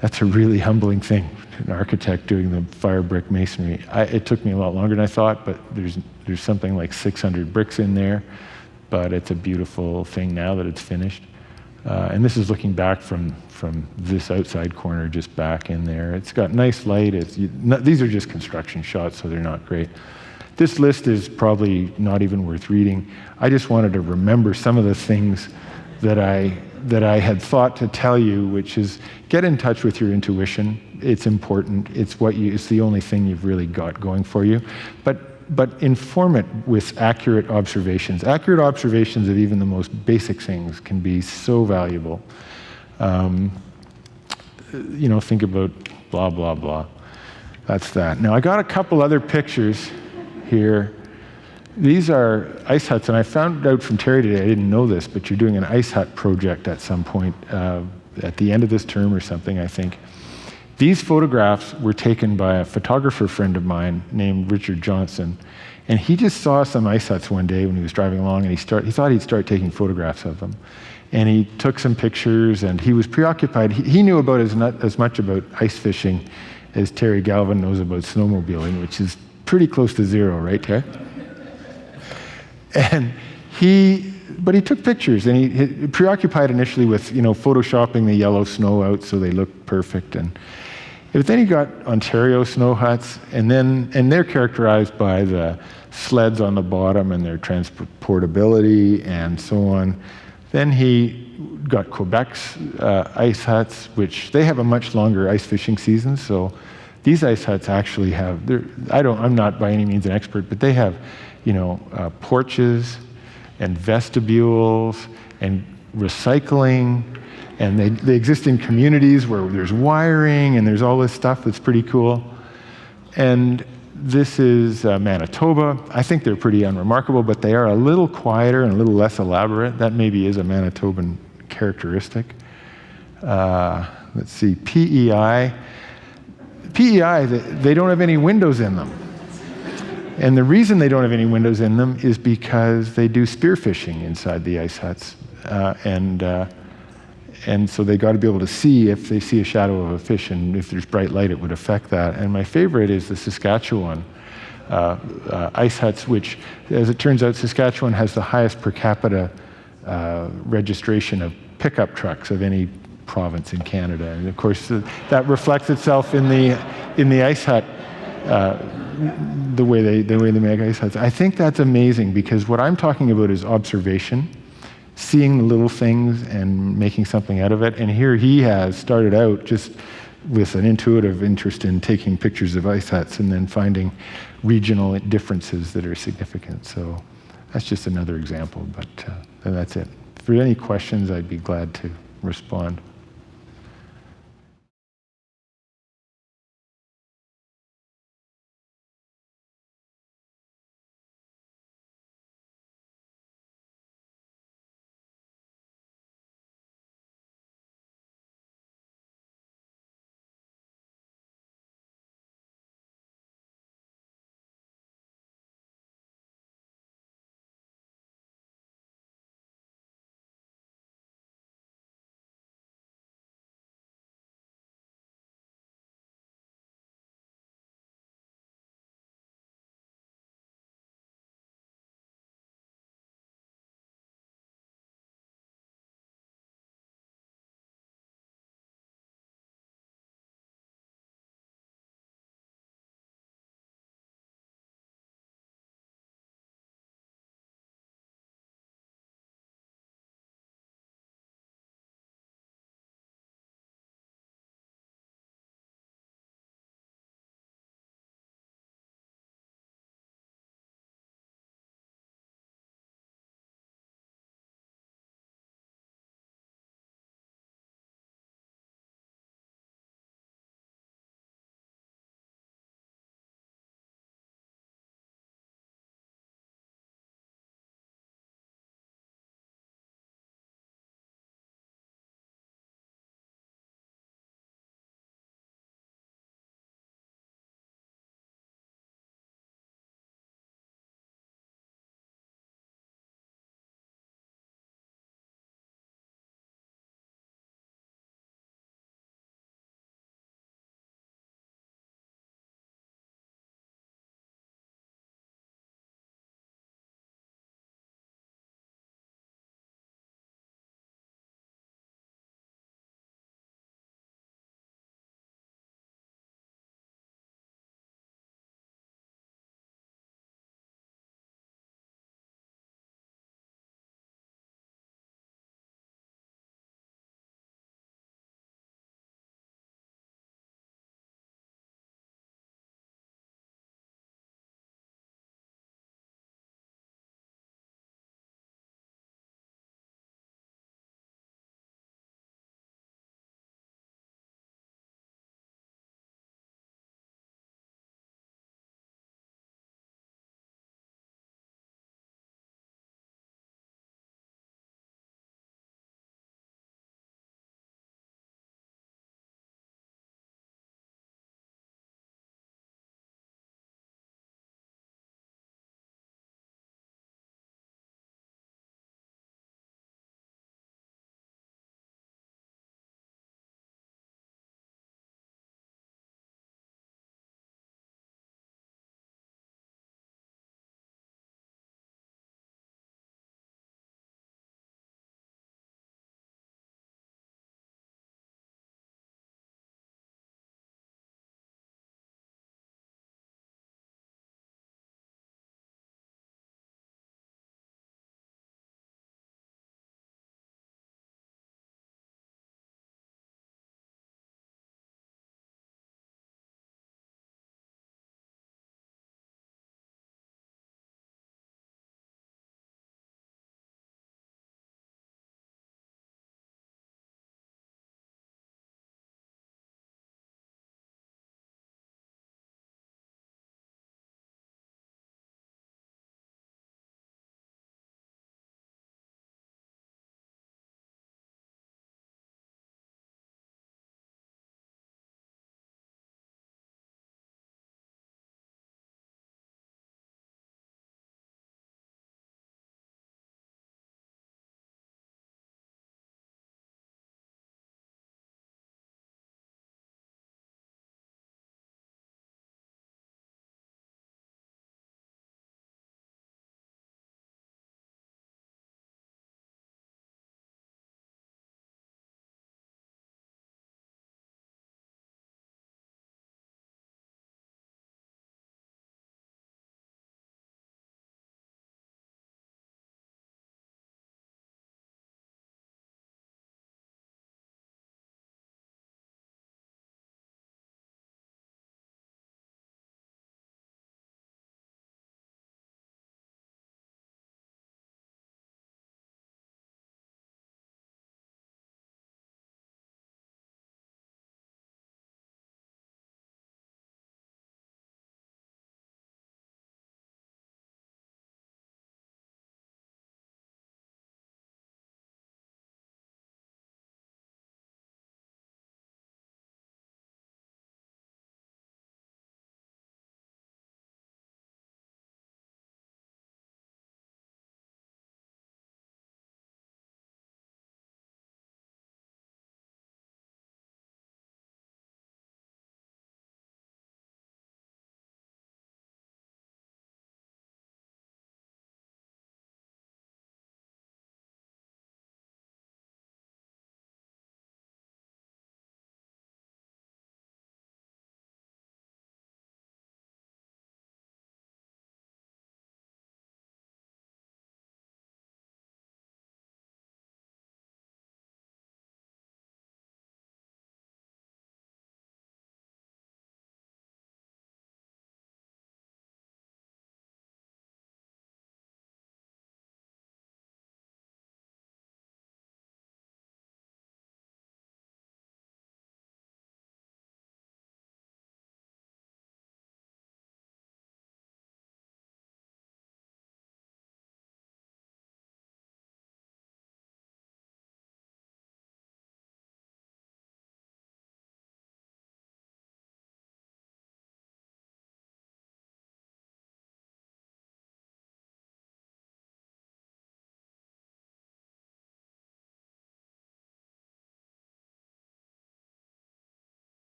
That's a really humbling thing, an architect doing the fire brick masonry. It took me a lot longer than I thought, but there's something like 600 bricks in there, but it's a beautiful thing now that it's finished. And this is looking back from this outside corner, just back in there. It's got nice light. These are just construction shots, so they're not great. This list is probably not even worth reading. I just wanted to remember some of the things that I had thought to tell you, which is get in touch with your intuition. It's important. It's the only thing you've really got going for you. But inform it with accurate observations. Accurate observations of even the most basic things can be so valuable. You know, think about blah, blah, blah. That's that. Now, I got a couple other pictures here. These are ice huts, and I found out from Terry today, I didn't know this, but you're doing an ice hut project at some point, at the end of this term or something, I think. These photographs were taken by a photographer friend of mine named Richard Johnson, and he just saw some ice huts one day when he was driving along, and he thought he'd start taking photographs of them. And he took some pictures, and he was preoccupied. He knew about as much about ice fishing as Terry Galvin knows about snowmobiling, which is pretty close to zero, right, Terry? But he took pictures, and he preoccupied initially with, photoshopping the yellow snow out so they looked perfect. But then he got Ontario snow huts, and they're characterized by the sleds on the bottom and their transportability and so on. Then he got Quebec's ice huts, which they have a much longer ice fishing season. So these ice huts actually have, I'm not by any means an expert, but they have, porches and vestibules and recycling, and they exist in communities where there's wiring and there's all this stuff that's pretty cool. And this is Manitoba. I think they're pretty unremarkable, but they are a little quieter and a little less elaborate. That maybe is a Manitoban characteristic. Let's see, PEI. PEI, they don't have any windows in them. And the reason they don't have any windows in them is because they do spearfishing inside the ice huts. And so they got to be able to see if they see a shadow of a fish, and if there's bright light, it would affect that. And my favorite is the Saskatchewan ice huts, which, as it turns out, Saskatchewan has the highest per capita registration of pickup trucks of any province in Canada. And of course, that reflects itself in the ice hut, the way they make ice huts. I think that's amazing, because what I'm talking about is observation, seeing the little things and making something out of it. And here he has started out just with an intuitive interest in taking pictures of ice huts and then finding regional differences that are significant. So that's just another example, but that's it. If there are any questions, I'd be glad to respond.